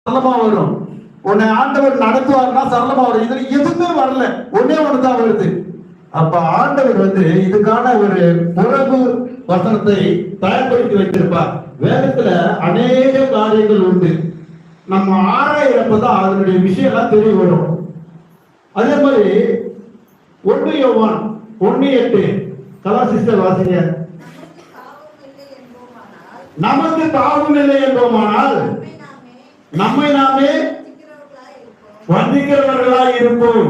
சரளமா வரும். உன்னை ஆண்டவர் நடத்துவார்னா சரளமா வரும். இதுல எதுவுமே வரல, ஒன்னே ஒண்ணுதான் வருது. அப்ப ஆண்டவர் இதுக்கான ஒரு உறவு வசனத்தை தயார்படுத்தி வைத்திருப்பார். வேதத்துல அநேக காரியங்கள் உண்டு. நம்ம ஆராயிறப்பதான் அதனுடைய விஷயம் எல்லாம் தெரிய வரும். அதே மாதிரி 1 யோவான் 1:8 கலாசிஸ்டர் வாசிங்க. நமக்கு தாவும் இல்லை என்போமானால் நம்மை நாமே வஞ்சிக்கிறவர்களாய் இருப்போம்.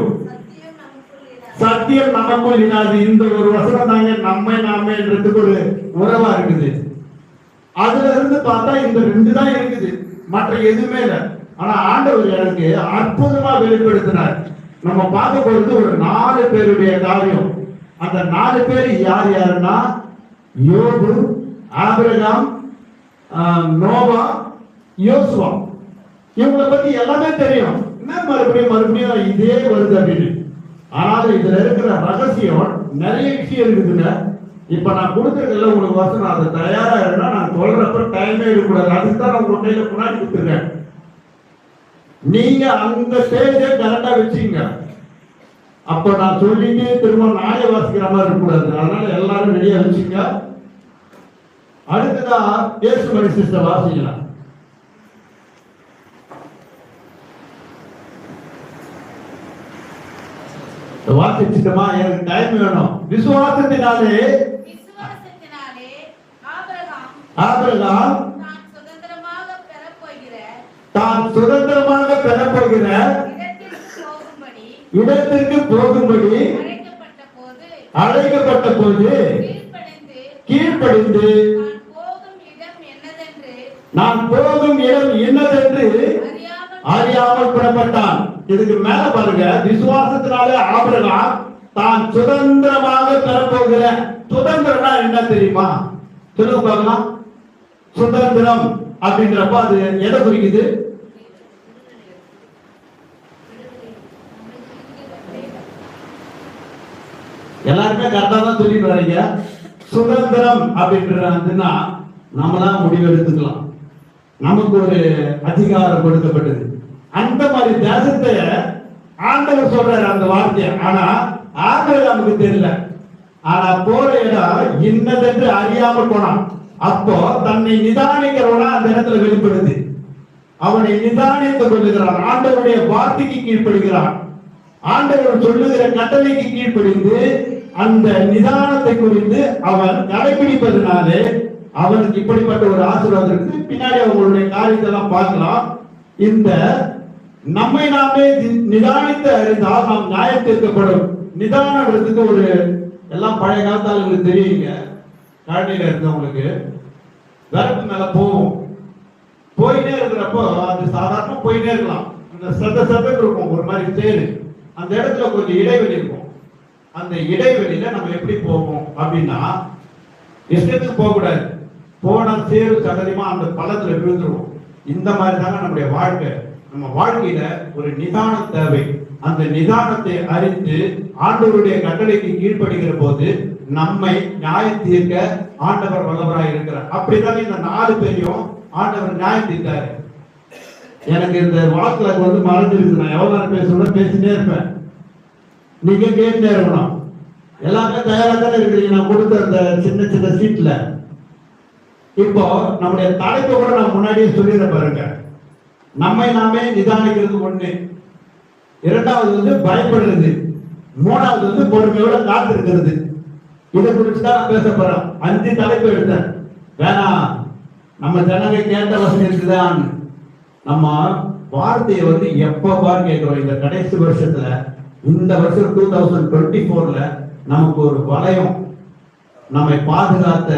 சத்தியம் நமக்குள் இனாது. இந்த ஒரு வசனம் தாங்க நம்மை நாமே என்றதுக்கு ஒரு உறவா இருக்குது. அதுல இருந்து பார்த்தா இந்த 2 தான் இருக்குது, மற்ற எதுவுமே இல்லை. ஆனா ஆண்டவர் எனக்கு அற்புதமா வெளிப்படுத்தினார். நம்ம பார்க்க போறது ஒரு 4 பேருடைய காரியம். அந்த 4 பேர் யார் யாருன்னா யோபு, ஆபிரகாம், நோவா, யோசுவா. இவங்களை பத்தி எல்லாமே தெரியும். என்ன மறுபடியும் இதே வருது அப்படின்னு. ஆனாலும் இதுல இருக்கிற ரகசியம் நிறைய விஷயம் இருக்குதுங்க. இப்ப நான் கொடுத்துருக்கல உங்களுக்கு வசனம், அதை தயாரா இருந்தா நான் சொல்றப்ப டைமே இருக்கக்கூடாது. அதுதான் நான் உங்க கையில முன்னாடி கொடுத்துருக்கேன். நீங்க அந்த ஸ்டேஜை கரெக்டா வச்சுங்க. அப்ப நான் சொல்லிட்டு திரும்ப நாளை வாசிக்கிற மாதிரி இருக்கக்கூடாது. அதனால எல்லாரும் ரெடியா வச்சுங்க. அடுத்ததான் இயேசு மணி சிஸ்டர் வாசிக்கலாம். வாசிச்சுட்டோமா? எனக்கு டைம் வேணும். விசுவாசத்தினாலே ஆபிரகாம் தான் சுதந்திரமாக பெறப்போகிற இடத்திற்கு போகும்படி அழைக்கப்பட்ட போது கீழ்ப்படிந்து நான் போகும் இடம் என்னதென்று அறியாமல் புறப்பட்டான். இதுக்கு மேல பாருங்க, விசுவாசத்தினாலே ஆபிரகாம் தான் சுதந்திரமாக பெறப்போகிற. சுதந்திரம்னா என்ன தெரியுமா? சொல்லுங்க பார்க்கலாம். சுதந்திரம் அப்படின்றப்ப அது எதை குறிக்குது? எல்லாருமே கரெக்டா தான் சொல்லிட்டு வரீங்க. சுதந்திரம் அப்படின்றதுன்னா நம்மளாம் முடிவு எடுத்துக்கலாம். நமக்கு ஒரு அதிகாரம் கொடுக்கப்பட்டது. அந்த மாதிரி தேசத்தை ஆண்டவர் சொல்றாரு அந்த வார்த்தையை. ஆனா ஆபிரகாமுக்கு தெரியல. ஆனா போற இடம் இன்னதென்று அறியாமல் போனான். அப்போ தன்னை நிதானிக்கிறவனா அந்த இடத்துல வெளிப்படுது. அவனை நிதானித்துக் கொள்ளுகிறான். ஆண்டவருடைய வார்த்தைக்கு கீழ்ப்படுகிறான். ஆண்டவர் சொல்லுகிற கட்டளைக்கு கீழ்ப்படிந்து அந்த நிதானத்தை குறித்து அவன் கடைபிடிப்பதனாலே அவனுக்கு இப்படிப்பட்ட ஒரு ஆசீர்வாதம் இருக்கு. பின்னாடி அவங்களுடைய காரியத்தை எல்லாம் பார்க்கலாம். இந்த நம்மை நாமே நிதானித்து அறிந்தால் நாம் நியாயம் தீர்க்கப்படும். நிதானத்துக்கு ஒரு எல்லாம் பழைய காலத்தால் உங்களுக்கு தெரியுங்க. கழனியில இருந்தவங்களுக்கு விறகு மேல போகும். போயிட்டே இருக்கிறப்போ அது சாதாரண போயிட்டே இருக்கலாம். அந்த சத்த இருக்கும், ஒரு மாதிரி சேரு. அந்த இடத்துல கொஞ்சம் இடைவெளி இருக்கும். அந்த இடைவெளியில நம்ம எப்படி போவோம் அப்படின்னா, இஷ்டத்துக்கு போக கூடாது. போனா சேரு சகதியமா அந்த பள்ளத்துல விழுந்துருவோம். இந்த மாதிரி தாங்க நம்முடைய வாழ்க்கை. நம்ம வாழ்க்கையில ஒரு நிதானம் தேவை. அந்த நிதானத்தை அறிந்து ஆண்டவருடைய கட்டளைக்கு கீழ்ப்படுகிற போது நம்மை நியாயம் தீர்க்க ஆண்டவர் வல்லவராய் இருக்கிறார். அப்படிதான் இந்த 4 பேரையும் ஆண்டவர் நியாயம் தீர்த்தாரு. எனக்கு இந்த வாக்குல மறந்துருக்கு. நான் எவ்வளவு நேரம் பேசணும் பேசிட்டே இருப்பேன். நீங்க கேட்டுட்டே இருக்கணும். எல்லாமே தயாரா தானே இருக்கிறீங்க. நான் கொடுத்த அந்த சின்ன சின்ன சீட்ல இப்போ நம்முடைய தலைப்பை கூட நான் முன்னாடியே சொல்லிட பாருங்க. நம்மை நாமே நிதானிக்கிறது 1, 2வது பயப்படுறது, 3வது பொறுமையோட காத்திருக்கிறது. இதை குறிச்சுதான் நான் பேச போறேன். 5 தலைப்பு எடுத்தேன். வேணாம், நம்ம ஜனங்க கேட்ட வசதி இருக்குதான். நம்ம வார்த்தையை எப்ப பாரு கேட்கிறோம். இந்த கடைசி வருஷத்துல, இந்த வருஷம் 2024ல நமக்கு ஒரு வளையம். நம்மை பாதுகாத்த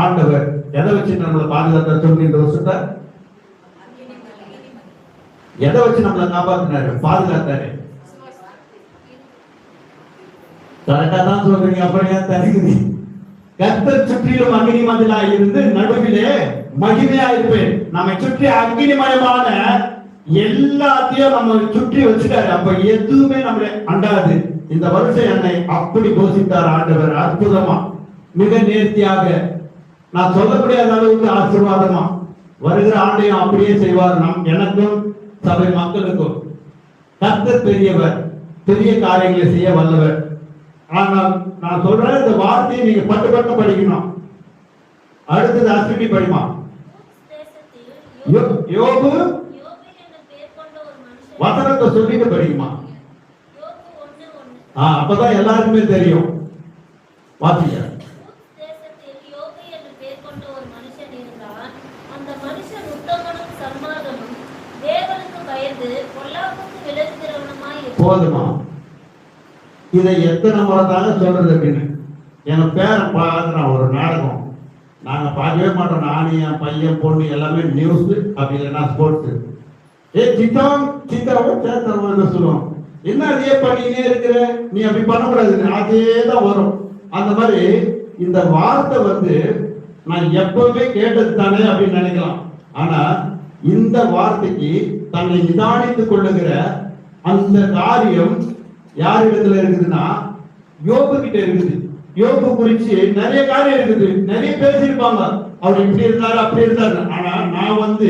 ஆண்டவர் எதை வச்சு நம்மளை பாதுகாத்த சொல்லி இந்த வருஷத்தை எதை வச்சு நம்மளை காப்பாத்தினாரு, பாதுகாத்தாரு? கரெக்டா தான் சொல்றீங்க. அப்படியா தருகிறீ? கர்த்தர் சுற்றிலும் அக்னி மதிலா இருந்து நடுவிலே மகிமையா இருப்பேன். நம்மை சுற்றி அக்னிமயமான எல்லாத்தையும் நம்ம சுற்றி வச்சுட்டாரு. அப்ப எதுவுமே நம்மளை அண்டாது. இந்த வருஷம் என்னை அப்படி போஷித்தார் ஆண்டவர். அற்புதமா, மிக நேர்த்தியாக, நான் சொல்ல முடியாத அளவுக்கு ஆசீர்வாதமா வருகிற ஆண்டையும் அப்படியே செய்வார். எனக்கும் சபை மக்களுக்கும். கர்த்தர் பெரியவர், பெரிய காரியங்களை செய்ய வல்லவர். ஆனால் நான் சொல்றேன், இந்த வார்த்தையை நீங்க பட்டு பட்டு படிக்கணும். அடுத்தது அஸ்வினி படிமா. யோபு வசனத்தை சொல்லிட்டு படிக்குமா. அப்பதான் எல்லாருக்குமே தெரியும். வாசிங்க. போதுமா? இதை எத்தனை முறை தாங்க சொல்றது அப்படின்னு. என் பேரன் பார்க்குறான் ஒரு நாடகம். நாங்க பார்க்கவே மாட்டோம். நானு, என் பையன், பொண்ணு எல்லாமே நியூஸ், அப்படி இல்லைன்னா ஸ்போர்ட்ஸ். சித்தம் சித்தாவும் சேர்த்தவங்க சொல்லுவோம், என்ன அதே பண்ணினே இருக்கிற, நீ அப்படி பண்ணக்கூடாது, அதே தான் வரும். அந்த மாதிரி இந்த வார்த்தை வந்து நான் எப்பவுமே கேட்டது தானே அப்படின்னு நினைக்கலாம். ஆனா இந்த வார்த்தைக்கு தன்னை நிதானித்துக் கொள்ளுகிற அந்த காரியம் யாரிடத்துல இருக்குதுன்னா யோபு கிட்ட இருக்குது. யோபு குறிச்சு நிறைய காரியம் இருக்குது, நிறைய பேசியிருப்பாங்க, அவர் இப்படி இருந்தாரு அப்படி இருந்தாரு. ஆனா நான் வந்து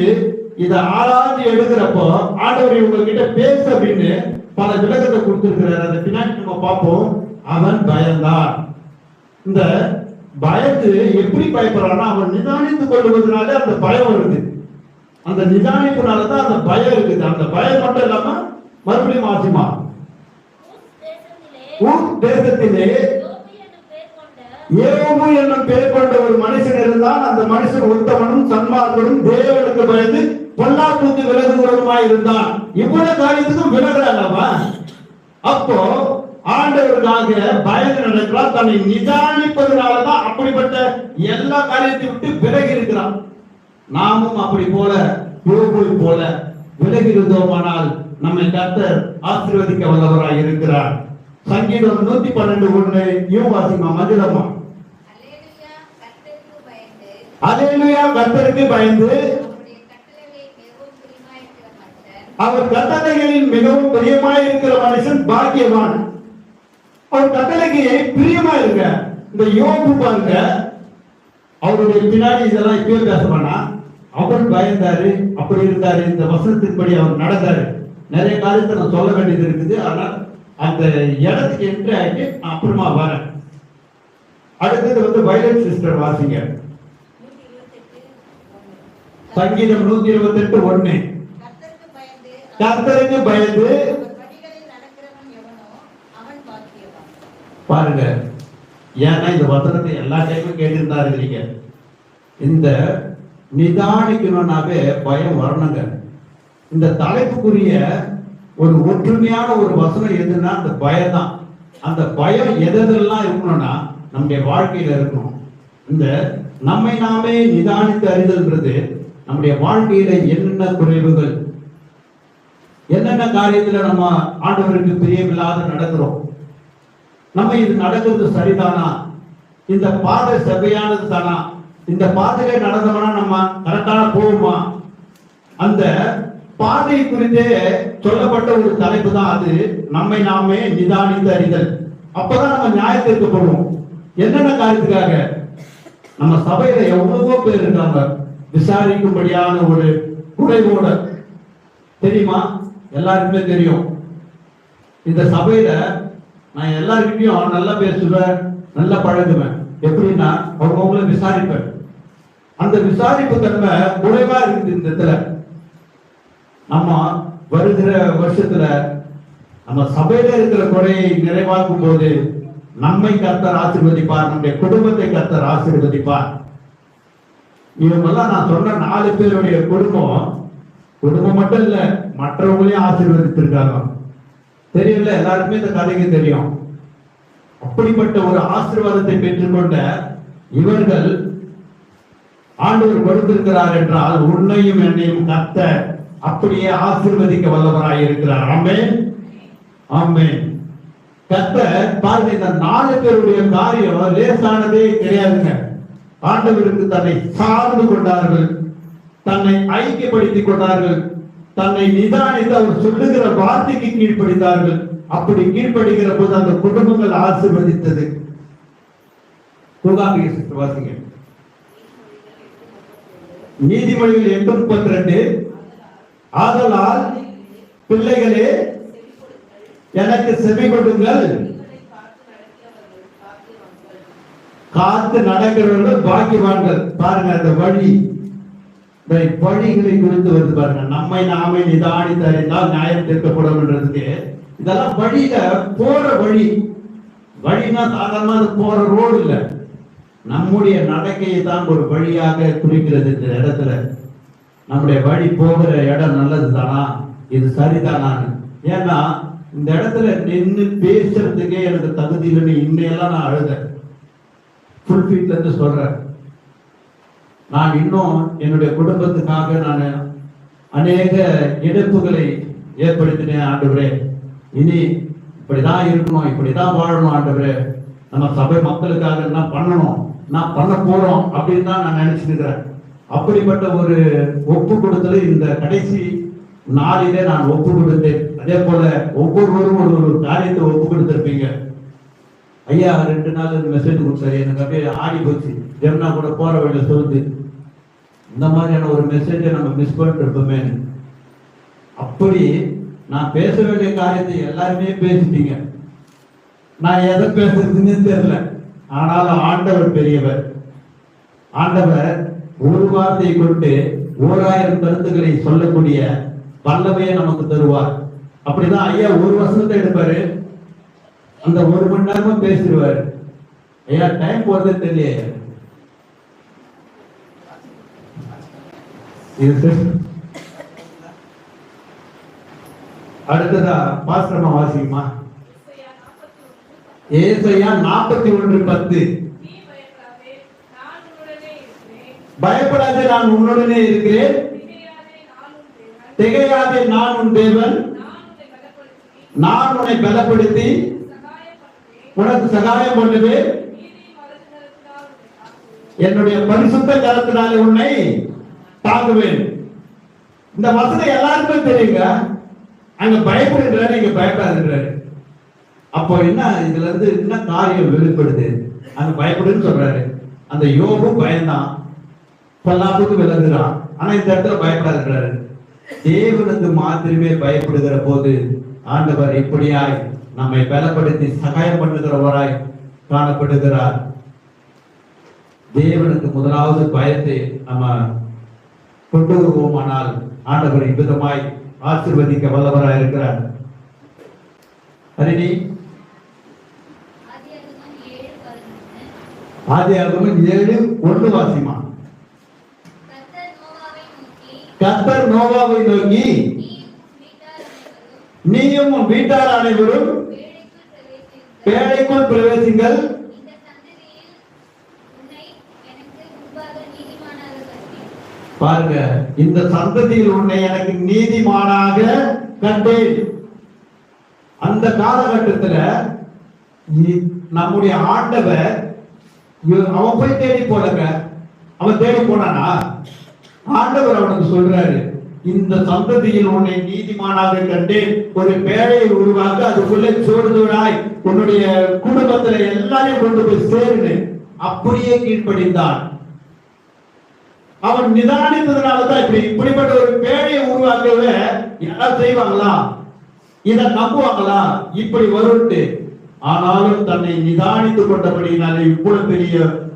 இதை ஆராய்ச்சி எடுக்கிறப்போ ஆண்டவர் இவங்க கிட்ட பேசு அப்படின்னு பல விளக்கத்தை கொடுத்திருக்கிறார். அதை பின்னாடி நம்ம பார்ப்போம். அவன் பயந்தான். இந்த பயந்து எப்படி பயப்படுறான்னா, அவன் நிதானித்துக் கொள்வதனால அந்த பயம் வருது. அந்த நிதானிப்புனாலதான் அந்த பயம் இருக்குது. அந்த பயம் மட்டும் இல்லாம மறுபடியும் ஆசிமா தேசத்திலே யோபு என்னும் பெயர் கொண்ட ஒரு மனுஷன் இருந்தான். அந்த மனுஷன் உத்தமனும் சன்மார்க்கனும் தேவனுக்கு பயந்து பொல்லாப்புக்கு விலகுகிறவருமாய் இருந்தான். இவ்வளவு காரியத்துக்கும் விலகுறாங்கப்பா. அப்போ ஆண்டவருக்காக பயந்து நடக்கிறான். தன்னை நிதானிப்பதனாலதான் அப்படிப்பட்ட எல்லா காரியத்தை விட்டு விலகி இருக்கிறான். நாமும் அப்படி போல யோபு போல விலகி இருந்தோமானால் நம்மை கர்த்தர் ஆசீர்வதிக்க வல்லவராய் இருக்கிறார். சங்கீதம் 112:1 வாசிமா மகிழமா. அல்லேலூயா, கர்த்தருக்கு பயந்து அவர் கட்டளைகளில் மிகவும் பிரியமாய் இருக்கிற மனுஷன் பாக்கியவான். அவர் கட்டளைக்கு பிரியமா இருக்க. இந்த யோபு பாருங்க, அவருடைய பின்னாடி இதெல்லாம் இப்பயே பேசமானா, அவர் பயந்தாரு, அப்படி இருந்தாரு, இந்த வசனத்தின்படி அவர் நடந்தாரு. நிறைய காரியத்தை நான் சொல்ல வேண்டியது இருக்குது. ஆனால் அந்த இடத்துக்கு என்ட்ரி ஆகிட்டு அப்புறமா வரேன். அடுத்தது வந்து வயலட் சிஸ்டர் வாசிங்க. சங்கீதம் 128:1. கர்த்தருக்கு பயந்து பாருங்க. ஏன்னா இந்த வசனத்தை எல்லா டைமும் கேட்டிருந்தா இருக்கிறீங்க. இந்த நிதானிக்கணும்னாவே பயம் வரணுங்க. இந்த தலைப்புக்குரிய ஒரு ஒற்றுமையான ஒரு வசனம் எதுன்னா அந்த பயம் தான். அந்த பயம் எதெல்லாம் இருக்கணும்னா நம்முடைய வாழ்க்கையில இருக்கணும். இந்த நம்மை நாமே நிதானித்து அறிதல்ன்றது நம்முடைய வாழ்க்கையில என்னென்ன குறைவுகள், என்னென்ன காரியத்துல நம்ம ஆண்டவருக்கு பிரியமில்லாத நடக்கிறோம், நம்ம இது நடக்கிறது சரிதானா, இந்த பாதை செவ்வையானது தானா, இந்த பாதையில நடந்தோம்னா நம்ம கரெக்டான போகுமா, அந்த பாதை குறித்தே சொல்லப்பட்ட ஒரு தலைப்பு தான் அது. நம்மை நாமே நிதானித்து அறிதல். அப்பதான் நம்ம நியாயத்திற்கு போடுவோம். என்னென்ன காரியத்துக்காக? நம்ம சபையில எவ்வளவோ பேர் இருக்காங்க விசாரிக்கும்படியான ஒரு குறைவோட, தெரியுமா? எல்லாருக்குமே தெரியும். இந்த சபையில நான் எல்லாருக்கிட்டையும் நல்லா பேசுவேன், நல்லா பழகுவேன். எப்படின்னா அவங்கவுங்கள விசாரிப்பேன். அந்த விசாரிப்பு தன்மை குறைவா இருக்குது. இந்த இடத்துல நம்ம வருகிற வருஷத்துல நம்ம சபையில இருக்கிற குறையை நிறைவாக்கும் போது நம்மை கர்த்தர் ஆசீர்வதிப்பார், நம்முடைய குடும்பத்தை கர்த்தர் ஆசீர்வதிப்பார். இவங்கெல்லாம் நான் சொன்ன 4 பேருடைய குடும்பம் மட்டும் இல்ல, மற்றவங்களையும் ஆசீர்வதித்திருக்காங்க. தெரியல, எல்லாருக்குமே இந்த கதைக்கு தெரியும். அப்படிப்பட்ட ஒரு ஆசீர்வாதத்தை பெற்றுக்கொண்ட இவர்கள் ஆண்டவர் கொடுத்திருக்கிறார் என்றால் உன்னையும் என்னையும் கர்த்தர் அப்படியே ஆசீர்வதிக்க வல்லவராய் இருக்கிறார். ஆமென், ஆமென். கர்த்தர் பாருங்க, இந்த 4 பேருடைய காரியம் லேசானதே கிடையாதுங்க. ஆண்டவருக்கு தன்னை சார்ந்து கொண்டார்கள், தன்னை ஐக்கியப்படுத்திக் கொண்டார்கள், தன்னை நிதானித்து அவர் சொல்லுகிற வார்த்தைக்கு கீழ்ப்படிந்தார்கள். அப்படி கீழ்ப்படுகிற போது அந்த குடும்பங்கள் ஆசீர்வதித்தது. வாசிங்க. நீதிமொழிகள் 8:32. ஆதலால் பிள்ளைகளே எனக்கு செவி கொடுங்கள். காத்து நடக்கிறவர்கள் பாக்கியவான்கள். பாருங்க அந்த வழி, இந்த வழிகளை குறித்து வருது பாருங்க. நம்மை நாமே நிதானித்து அறிந்தால் நியாயம் தீர்க்கப்படும்ன்றதுக்கு இதெல்லாம் வழியில போற வழி. வழினா சாதாரணமா போற ரோடு இல்ல, நம்முடைய நடக்கையை தான் ஒரு வழியாக குறிக்கிறது. இந்த இடத்துல நம்முடைய வழி போகிற இடம் நல்லது தானா, இது சரிதானான்னு. ஏன்னா இந்த இடத்துல நின்று பேசுறதுக்கே எனக்கு தகுதி இல்லைன்னு இன்னையெல்லாம் நான் அழுதேன். ஃபுல் ஃபீட்ல இருந்து சொல்றேன். நான் இன்னும் என்னுடைய குடும்பத்துக்காக நான் அநேக இழப்புகளை ஏற்படுத்தினேன். ஆண்டவரே, இனி இப்படிதான் இருக்கணும், இப்படிதான் வாழணும் ஆண்டவரே, நம்ம சபை மக்களுக்காக என்ன பண்ணணும், நான் பண்ண போறோம் அப்படின்னு தான் நான் நினைச்சிருக்கிறேன். அப்படிப்பட்ட ஒரு ஒப்பு கொடுத்தது இந்த கடைசி நாளிலே நான் ஒப்பு கொடுத்தேன். அதே போல ஒவ்வொருவரும் ஒரு காரியத்தை ஒப்பு கொடுத்திருப்பீங்க. ஐயா 2 நாள் மெசேஜ் கொடுத்தாரு, எனக்கு அப்படியே ஆடி போச்சு. ஜெம்னா கூட போற வழியில சொல்லுது, இந்த மாதிரியான ஒரு மெசேஜை நம்ம மிஸ் பண்ணிட்டு இருப்போமே. அப்படி நான் பேச வேண்டிய காரியத்தை எல்லாருமே பேசிட்டீங்க. நான் எதை பேசுறதுன்னு தெரியல. ஆனாலும் ஆண்டவர் பெரியவர். ஆண்டவர் ஒரு வார்த்தையை கொண்டு 1000 கருத்துக்களை சொல்லக்கூடிய வல்லமையை நமக்கு தருவார். அப்படிதான் ஐயா ஒரு வசனத்தை எடுப்பாரு, அந்த 1 மணி நேரமா பேசிடுவாரு. ஐயா டைம் போறதே தெரியல. அடுத்ததா பாஸ்டர்மா வாசிக்குமா? ஏசாயா 41:10. பயப்படாதே, நான் உன்னுடனே இருக்கிறேன், திகையாதே, நான் உன் தேவன், நான் உன்னை பலப்படுத்தி உனக்கு சகாயம் பண்ணுவேன், என்னுடைய பரிசுத்த கரத்தினாலே உன்னை தாங்குவேன். இந்த வசனம் எல்லாருக்குமே தெரியுங்க. அங்க பயப்படுகிறாரு, இங்க பயப்படாதுன்றாரு. அப்போ என்ன இதுல இருந்து என்ன காரியம் வெளிப்படுது? அங்க பயப்படுன்னு சொல்றாரு. அந்த யோபும் பயந்தான், பல்லாப்புக்கு விலகுறான். ஆனா இந்த இடத்துல பயப்படாதுன்றாரு. தேவனுக்கு மாத்திரமே பயப்படுகிற போது ஆண்டவர் இப்படியாய் நம்மை பலப்படுத்தி சகாயம் பண்ணுகிறவராய் காணப்படுகிறார். தேவனுக்கு முதலாவது பயத்தை நம்ம கொண்டு வருவோமானால் ஆண்டவர் இவ்விதமாய் ஆசீர்வதிக்க வல்லவராய் இருக்கிறார். ஹரிணி, ஆதியாகமம் 7:1 வாசிமா. கர்த்தர் நோவாவை நோக்கி, நீயும் உன் வீட்டார் அனைவரும் பேழைக்குள் பிரவேசிங்கள், பாருங்க, இந்த சந்ததியில் உன்னை எனக்கு நீதிமானாக கண்டேன். அந்த காலகட்டத்துல நம்முடைய ஆண்டவர் அவன் போய் தேடி போலங்க. அவன் தேடி போனானா? ஆண்டவர் அவனுக்கு சொல்றாரு, இந்த சந்ததியில் உன்னை நீதிமானாக கண்டேன். ஒரு பேழையை உருவாக்க அதுக்குள்ளே சோடுதோடாய் உன்னுடைய குடும்பத்துல எல்லாரையும் கொண்டு போய் சேருன்னு. அப்படியே கீழ்ப்படிந்தான். அவன் நிதானித்ததுனாலதான் இப்படிப்பட்ட ஒரு பேழையை உருவாக்கவே யாராவது செய்வாங்களா? இதை நம்புவாங்களா? இப்படி வரும்ட்டு. ஆனாலும் தன்னை நிதானித்துக் கொண்டபடினாலே இவ்வளவு பெரிய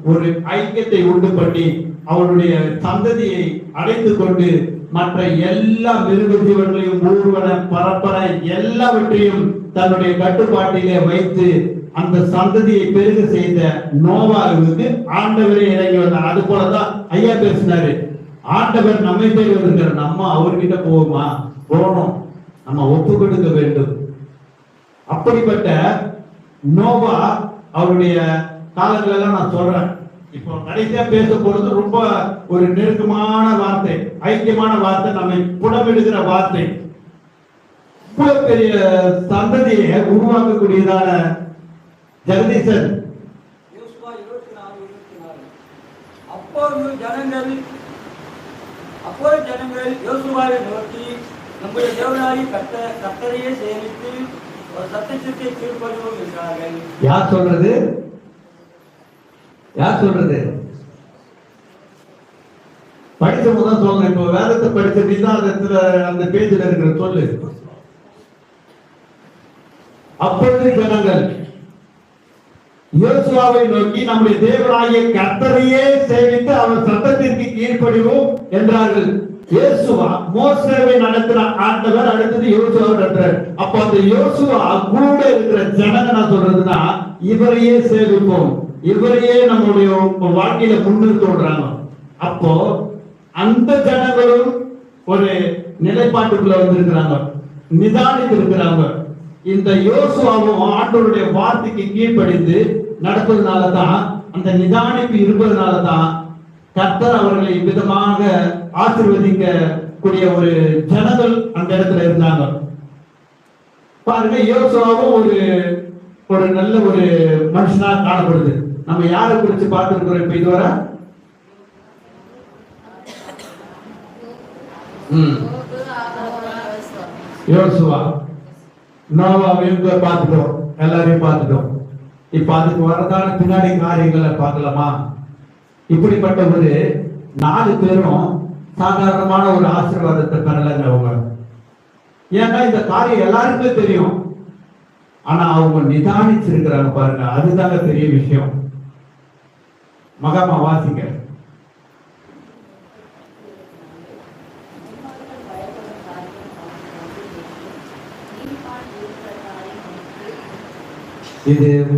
ஒரு ஐக்கியத்தை உண்டு பண்ணி அவனுடைய சந்ததியை அடைத்துக் கொண்டு மற்ற எல்லா மிருக ஜீவன்களையும் ஊர்வன பரப்பர எல்லாவற்றையும் தன்னுடைய கட்டுப்பாட்டிலே வைத்து அந்த சந்ததியை பெருக செய்த நோவாவுக்கு ஆண்டவரே இறங்கி வந்தார். அது போலதான் ஐயா பேசினாரு. ஆண்டவர் நம்மை தேடி வருகிற நம்ம அவர்கிட்ட போவோமா? போகணும், நம்ம ஒப்பு கொடுக்க வேண்டும். அப்படிப்பட்ட நோவா அவருடைய காலங்கள் எல்லாம் நான் சொல்றேன். இப்போ கடைசியா பேச போறது ரொம்ப ஒரு நெருக்கமான வார்த்தை, ஐக்கியமான வார்த்தை, நம்மை புடமிடுகிற வார்த்தை. இவ்வளவு பெரிய சந்ததியை உருவாக்கக்கூடியதான ஜெகதீசன். அப்போது ஜனங்கள் யோசுவாவை நோக்கி, நம்முடைய தேவனாகி கர்த்தரையே சேமித்து ஒரு சத்தியத்தை கீழ்ப்படிவோம் என்றார்கள். யார் சொல்றது? யார் சொல்றது? படிச்சவங்க தான் சொல்லணும். இப்போ வேதத்தை படிச்ச நீ தான் அந்த பேஜில் இருக்கிற சொல்லு. அப்பொழுது ஜனங்கள் யோசுவாவை நோக்கி நம்முடைய தேவனாகிய கர்த்தரையே சேவித்து அவர் சத்தத்திற்கு கீழ்ப்படிவோம் என்றார்கள். யோசுவா மோசேவை நடத்தின ஆண்டவர், அடுத்தது யோசுவா நடத்துறார். அப்ப அந்த யோசுவா கூட இருக்கிற ஜனங்க நான் சொல்றதுன்னா இவரையே சேவிப்போம், இவரையே நம்முடைய வாழ்க்கையில முன்னிறுத்தோன்றாங்க. அப்போ அந்த ஜனங்களும் ஒரு நிலைப்பாட்டுக்குள்ள வந்திருக்கிறாங்க, நிதானித்து இருக்கிறாங்க. இந்த யோசுவாவும் ஆண்டவருடைய வார்த்தைக்கு கீழ்ப்படிந்து நடப்பதனாலதான், அந்த நிதானிப்பு இருப்பதனாலதான் கர்த்தர் அவர்களை விதமாக ஆசீர்வதிக்க கூடிய ஒரு ஜனங்கள் அந்த இடத்துல இருந்தாங்க. பாருங்க, யோசுவாவும் ஒரு நல்ல ஒரு மனுஷனா காணப்படுது. நம்ம யாரை குறிச்சு பார்த்திருக்கிறோம் இப்ப இதுவரை? யோசுவா, நோவாவையும் பார்த்துட்டோம், எல்லாரையும் பார்த்துட்டோம். இப்ப அதுக்கு வரதான பின்னாடி காரியங்களை பார்க்கலாமா? இப்படிப்பட்ட ஒரு 4 பேரும் சாதாரணமான ஒரு ஆசீர்வாதத்தை பெறலங்க அவங்க. ஏன்னா இந்த காரியம் எல்லாருக்குமே தெரியும், ஆனா அவங்க நிதானிச்சிருக்கிறாங்க பாருங்க, அதுதாங்க பெரிய விஷயம். மகாமா வாசிங்க.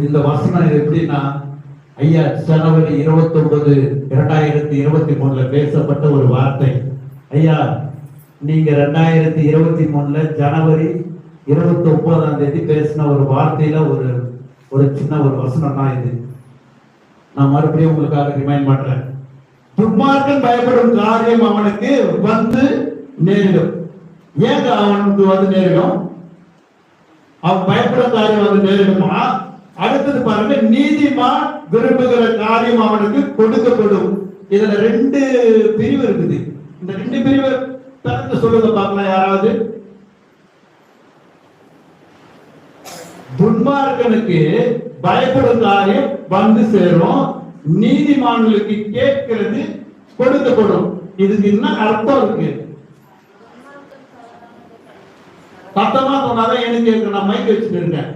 இந்த வசனம் எப்படின்னா, ஐயா ஜனவரி 29, 2023 பேசப்பட்ட ஒரு வார்த்தை. ஐயா நீங்க 2023 ஜனவரி 29 பேசின ஒரு வார்த்தையில ஒரு சின்ன ஒரு வசனம் தான் இது. நான் மறுபடியும் உங்களுக்காக ரிமைண்ட் பண்றேன். துன்மார்க்கன் பயப்படும் காரியம் அவனுக்கு வந்து நேரிடும். ஏங்க அவனுக்கு வந்து நேரிடும்? அவன் பயப்படும் காரியம் வந்து நேரிடுமா? அடுத்தது பாருங்க, நீதிமான் விரும்புகிற காரியம் அவனுக்கு கொடுக்கப்படும். இதுல 2 பிரிவு இருக்குது. இந்த 2 பிரிவு திறந்து சொல்லுங்க பார்க்கலாம் யாராவது. துன்மார்க்கனுக்கு பயப்படும் காரியம் வந்து சேரும், நீதிமான்களுக்கு கேட்கிறது கொடுக்கப்படும். இதுக்கு என்ன அர்த்தம் இருக்கு? சத்தமா சொன்னாதான் எனக்கு கேட்க. நான் மைக் வச்சுட்டு இருக்கேன்.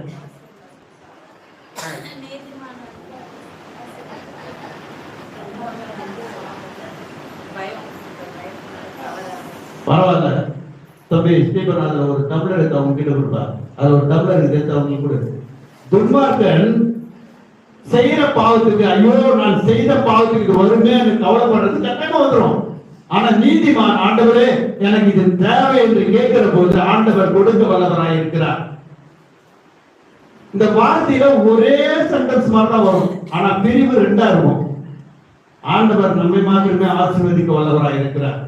பரவாயில்ல தம்பி ஸ்டீபன், அதுல ஒரு டம்ளர் எடுத்து அவங்க கிட்ட கொடுப்பா. அது ஒரு டம்ளர் எடுத்து அவங்க கொடு. துன்மார்க்கன் செய்யற பாவத்துக்கு, ஐயோ நான் செய்த பாவத்துக்கு வருமே கவலைப்படுறது கட்டாயமா வந்துடும். ஆனா நீதிமான், ஆண்டவரே எனக்கு இது தேவை என்று கேட்கிற போது ஆண்டவர் கொடுக்க வல்லவராய் இருக்கிறார். இந்த வார்த்தையில ஒரே சென்டென்ஸ் மாதிரி தான் வரும், ஆனா பிரிவு 2ஆ இருக்கும். ஆண்டவர் நம்மை மாத்திரமே ஆசீர்வதிக்க வல்லவராய் இருக்கிறார்.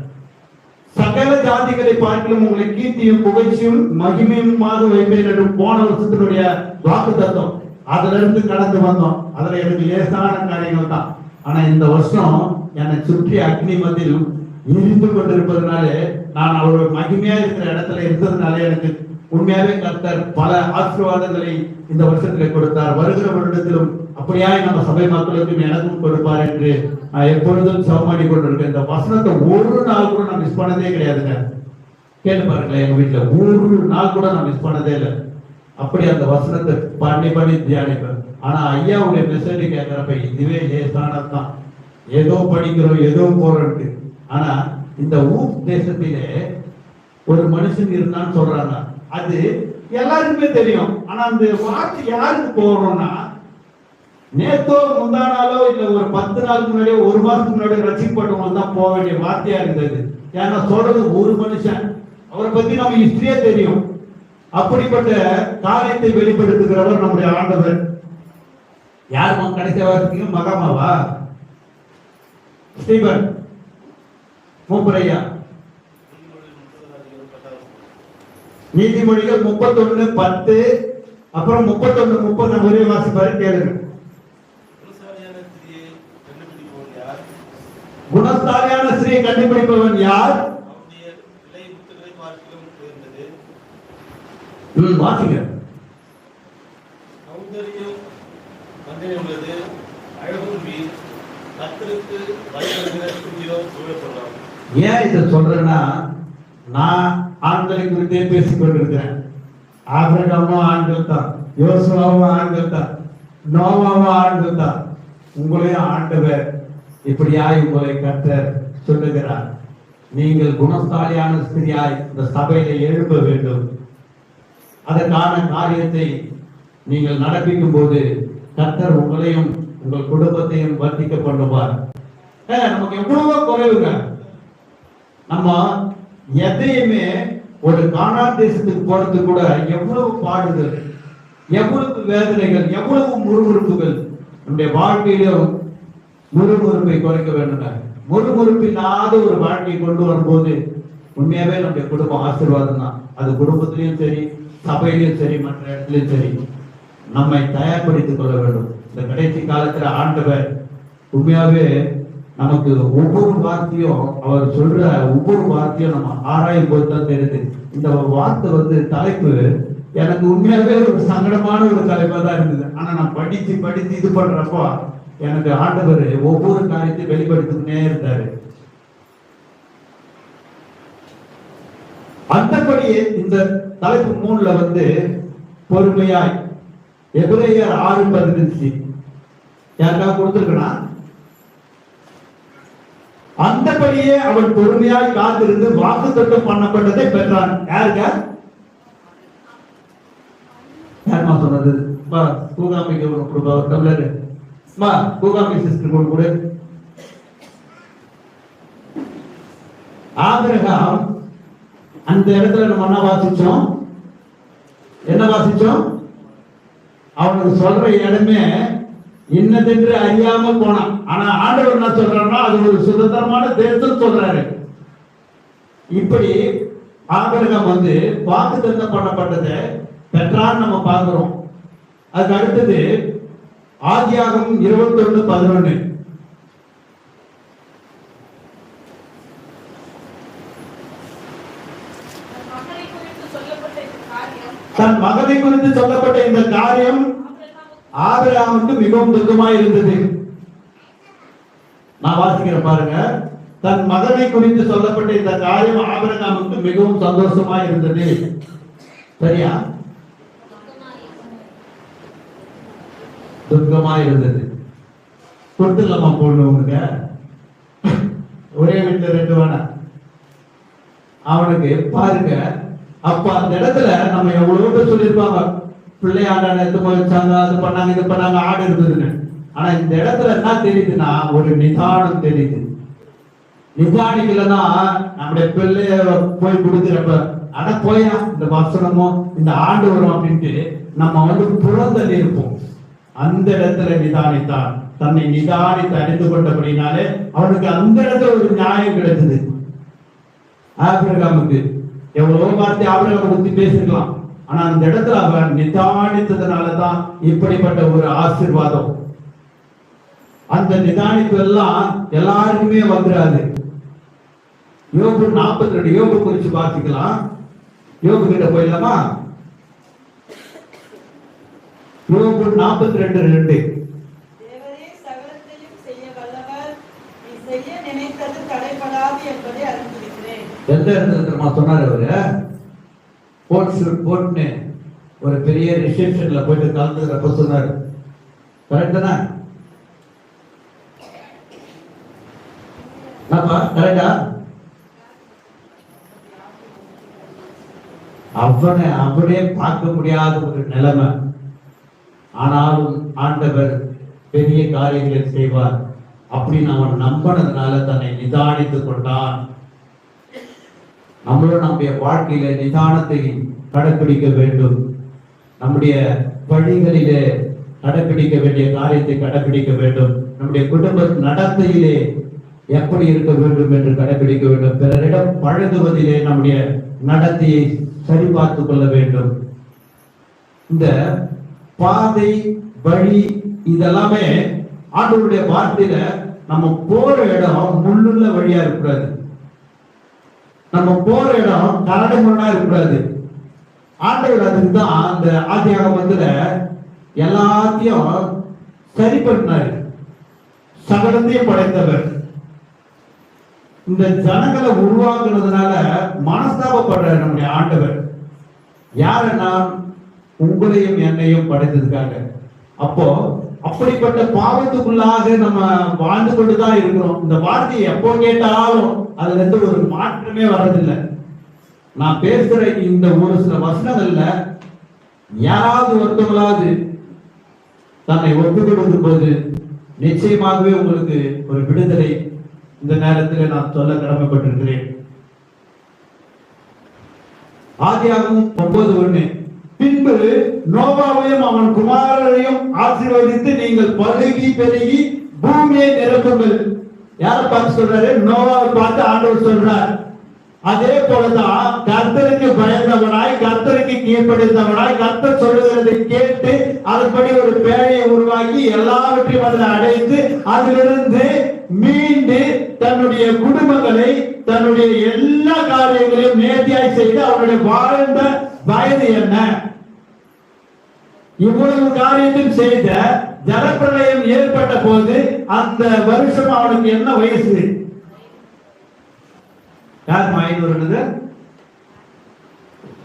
சகல ஜாதிகளை பார்க்கலும் உங்களை கீர்த்தியும் புகழ்ச்சியும் மகிமையுமாக வைப்பேன் என்று போன வருஷத்தினுடைய வாக்கு தத்துவம். அதுல இருந்து கடந்து வந்தோம். அதுல எனக்கு லேசான காரியங்கள் தான். ஆனா இந்த வருஷம் என்னை சுற்றி அக்னி மத்தியிலும் எரிந்து கொண்டிருப்பதனாலே, நான் அவருடைய மகிமையா இருக்கிற இடத்துல இருந்ததுனாலே எனக்கு உண்மையாவே கர்த்தர் பல ஆசீர்வாதங்களை இந்த வருஷத்துல கொடுத்தார். வருகிற வருடத்திலும் அப்படியாய் நம்ம சபை மக்களுக்கும் எனக்கும் கொடுப்பார் என்று நான் எப்பொழுதும் சமமாடி கொண்டிருக்கேன். இந்த வசனத்தை ஒரு நாள் கூட நான் மிஸ் பண்ணதே கிடையாதுங்க. கேட்டு பாருங்களேன், எங்க வீட்டுல ஒரு நாள் கூட நான் மிஸ் பண்ணதே இல்லை. அப்படி அந்த வசனத்தை பண்ணி தியானிப்பேன். ஆனா ஐயாவுடைய மெசேஜ் கேட்கிறப்ப இதுவே லேசானதான், ஏதோ படிக்கிறோம் ஏதோ போறோம். ஆனா இந்த ஊர் தேசத்திலே ஒரு மனுஷன் இருந்தான்னு சொல்றாங்க, அது எல்லாருக்குமே தெரியும். ஆனா அந்த வார்த்தை யாருக்கு போறோம்னா, நேத்தோ முந்தானாலோ இல்ல ஒரு 10 நாளுக்கு முன்னாடியோ 1 மாசத்துக்கு முன்னாடி ரசிக்கப்பட்டவங்க தான் போக வேண்டிய வார்த்தையா இருந்தது. ஏன்னா சொல்றது ஒரு மனுஷன், அவரை பத்தி நம்ம ஹிஸ்டரியே தெரியும். அப்படிப்பட்ட காரியத்தை வெளிப்படுத்துகிறவர் நம்முடைய ஆண்டவர். யார் கடைசியா வாசித்தீங்க? மகாமாவா? ஸ்டீபன் மூப்பரையா? நீதிமொழிகள் 31:10 அப்புறம் 31:30 ஒரே வாசிப்பாரு, கேளுங்க. குணசாலியான ஸ்ரீ கண்டுபிடிப்பவன் யார்? வாசிங்க. அழகும் கர்த்தருக்கு பயப்படுகிற துதியோ சூழப்படலாம். ஏன் இதை சொல்றேன்னா, நான் ஆண்களை குறித்தே பேசிக் கொண்டிருக்கிறேன். ஆபிரகாமும் ஆண்கள் தான், யோசுவாவும் ஆண்கள் தான், நோவாவும் ஆண்கள் தான். உங்களையும் ஆண்டவர் இப்படியாய் உங்களை கர்த்தர் சொல்லுகிறார். நீங்கள் குணசாலியான ஸ்திரியாய் இந்த சபையில எழுப்ப வேண்டும். அதற்கான காரியத்தை நீங்கள் நடப்பிக்கும் போது கர்த்தர் உங்களையும் உங்கள் குடும்பத்தையும் வர்த்திக்க பண்ணுவார். நமக்கு எவ்வளவோ குறைவுங்க. நம்ம எதையுமே ஒரு கானான் தேசத்துக்கு போறது கூட எவ்வளவு பாடுகள், எவ்வளவு வேதனைகள், எவ்வளவு முறுமுறுப்புகள். நம்முடைய வாழ்க்கையிலும் முறுமுறுப்பை குறைக்க வேண்டுங்க. முறுமுறுப்பு இல்லாத ஒரு வாழ்க்கையை கொண்டு வரும்போது உண்மையாவே நம்முடைய குடும்பம் ஆசீர்வாதம் தான். அது குடும்பத்திலையும் சரி, சபையிலையும் சரி, மற்ற இடத்துலயும் சரி நம்மை தயார்படுத்திக் கொள்ள வேண்டும். இந்த கடைசி காலத்துல ஆண்டவர் உண்மையாவே நமக்கு ஒவ்வொரு வார்த்தையும், அவர் சொல்ற ஒவ்வொரு வார்த்தையும் நம்ம ஆராயும் போது தான் தெரியுது. இந்த வார்த்தை தலைப்பு எனக்கு உண்மையாவே ஒரு சங்கடமான ஒரு தலைப்பா தான் இருந்தது. ஆனா நான் படிச்சு இது பண்றப்போ எனக்கு ஆண்டவர் ஒவ்வொரு காரியத்தையும் வெளிப்படுத்தினே இருந்தாரு. அந்தபடியே இந்த தலைப்பு 3ல பொறுமையாய், எபிரேயர் 6:15 யாருக்கா கொடுத்திருக்கா? அந்தபடியே அவன் பொறுமையாய் காத்திருந்து வாக்குத்தத்தம் பண்ணப்பட்டதை பெற்றான். யாருங்க? யாருமா சொன்னது? கூகாமிக்கு டம்ளர் கூகாமி சிஸ்டர் கூட. ஆபிரகாம் அந்த இடத்துல நம்ம என்ன வாசிச்சோம்? அவனுக்கு சொல்ற இடமே இன்னதென்று அறியாமல் போனான். ஆனா ஆண்டவர் என்ன சொல்றாருன்னா, அது ஒரு சுதந்திரமான தேசம் சொல்றாரு. இப்படி ஆபிரகாம் வாக்குத்தத்தம் பண்ணப்பட்டதை பெற்றான்னு நம்ம பார்க்கிறோம். அதுக்கு அடுத்தது ஆதியாகமம் 21:11. தன் மகனை குறித்து சொல்லப்பட்ட இந்த காரியம் ஆபிரகாமுக்கு மிகவும் துக்கமாய் இருந்தது. நான் வாசிக்கிறேன் பாருங்க. தன் மகனை குறித்து சொல்லப்பட்ட இந்த காரியம் ஆபிரகாமுக்கு மிகவும் சந்தோஷமாய் இருந்தது. சரியா? துக்கமாய் இருந்தது. கொடுத்துடலாமா பொண்ணு? ஒரே வீட்டுல 2 வேணாம். அவனுக்கு பாருங்க, அப்ப அந்த இடத்துல நம்ம எவ்வளவு பேர் சொல்லியிருப்பாங்க, பிள்ளையாண்ட வச்சாங்க, அது பண்ணாங்க, இது பண்ணாங்க, ஆடு இருந்ததுன்னு. ஆனா இந்த இடத்துல என்ன தெரியுதுன்னா, ஒரு நிதானம் தெரியுது. நிதானிக்கலன்னா நம்முடைய பிள்ளைய போய் கொடுக்குறப்ப அட போயா இந்த வசனமும் இந்த ஆண்டு வரும் அப்படின்ட்டு நம்ம புறந்தள்ளி இருப்போம். அந்த இடத்துல நிதானித்தான். தன்னை நிதானித்து அறிந்து கொண்டபடினாலே அவனுக்கு அந்த இடத்துல ஒரு நியாயம் கிடைச்சது. ஆபிரகாமுக்கு எவ்வளவோ வார்த்தை ஆபிரகாமை பத்தி பேசிக்கலாம். ஆனா அந்த இடத்துல அவன் நிதானித்ததுனாலதான் இப்படிப்பட்ட ஒரு ஆசீர்வாதம். அந்த நிதானிப்பு எல்லாம் எல்லாருக்குமே வந்துடாது. யோபு 42 யோபு குறிச்சு பார்த்துக்கலாம். யோபு கிட்ட போயிடலாமா? யோபு 42:2. தேவரே சகலத்தையும் செய்ய வல்லவர், நீ செய்ய நினைத்தது தடைபடாது என்பதை அறிந்திருக்கிறேன். எந்த இடத்துல சொன்னாரு அவரு? போட்னு ஒரு பெரிய ரிசெப்ஷன்ல போயிட்டு கலந்துக்கிறப்ப சொன்னாரு. கரெக்ட் தானே? கரெக்டா? அவனை அவனே பார்க்க முடியாத ஒரு நிலைமை. ஆனாலும் ஆண்டவர் பெரிய காரியங்களை செய்வார் அப்படின்னு அவன் நம்பினதுனால தன்னை நிதானித்துக் கொண்டான். நம்மளும் நம்முடைய வாழ்க்கையில நிதானத்தை கடைபிடிக்க வேண்டும். நம்முடைய வழிகளிலே கடைபிடிக்க வேண்டிய காரியத்தை கடைபிடிக்க வேண்டும். நம்முடைய குடும்ப நடத்தையிலே எப்படி இருக்க வேண்டும் என்று கடைபிடிக்க வேண்டும். பிறரிடம் பழகுவதிலே நம்முடைய நடத்தையை சரி பார்த்துக் கொள்ள வேண்டும். இந்த பாதை வழி இதெல்லாமே ஆண்டவருடைய வார்த்தையில நம்ம போற இடம் முள்ளுள்ள வழியா இருக்கக்கூடாது. நம்ம போற இடம் கரடு முள்ளா இருக்கக்கூடாது. ஆண்டவர் அதுக்குதான் அந்த ஆதியாகமத்துல எல்லாத்தையும் சரி பண்ணாரு. சகலத்தையும் படைத்தவர். இந்த ஜனங்களை உருவாக்குனதுனால மனஸ்தாபப்படுற நம்முடைய ஆண்டவர் யாருன்னா உங்களையும் என்னையும் படைத்ததுக்காக. அப்போ அப்படிப்பட்ட பாவத்துக்குள்ளாக நம்ம வாழ்ந்து கொண்டுதான் இருக்கிறோம். இந்த வார்த்தையை எப்போ கேட்டாலும் அதுல இருந்து ஒரு மாற்றமே வர்றதில்லை. நான் பேசுற இந்த ஒரு சில வசனங்கள்ல யாராவது ஒருத்தவங்களாவது தன்னை ஒப்பு கொடுக்கும் போது நிச்சயமாகவே உங்களுக்கு ஒரு விடுதலை இந்த நேரத்தில் நான் சொல்ல கடமைப்பட்டிருக்கிறேன். ஆதியாகமம் 9:1 பின்பு நோவாவையும் அவன் குமாரரையும் ஆசீர்வதித்து நீங்கள் பலுகி பெருகி பூமியை நிரப்புங்கள். யார பார்த்து சொல்றாரு? நோவாவை பார்த்து ஆண்டவர் சொல்றார். அதே போலதான் கர்த்தருக்கு பயந்தவனாய், கர்த்தருக்கு கீழ்ப்படிந்தவனாய், கர்த்தர் சொல்லுகிறதை கேட்டு அதன்படி ஒரு பேழையை உருவாக்கி எல்லாவற்றையும் அதில் அடைந்து அதிலிருந்து மீண்டு தன்னுடைய குடும்பங்களை தன்னுடைய எல்லா காரியங்களையும் நேர்த்தியாய் செய்து அவனுடைய வாழ்ந்த வயது என்ன? இவ்வளவு காரியத்தையும் செய்த ஜலப்பிரளயம் ஏற்பட்ட போது அந்த வருஷம் அவனுக்கு என்ன வயசு? யார் 500?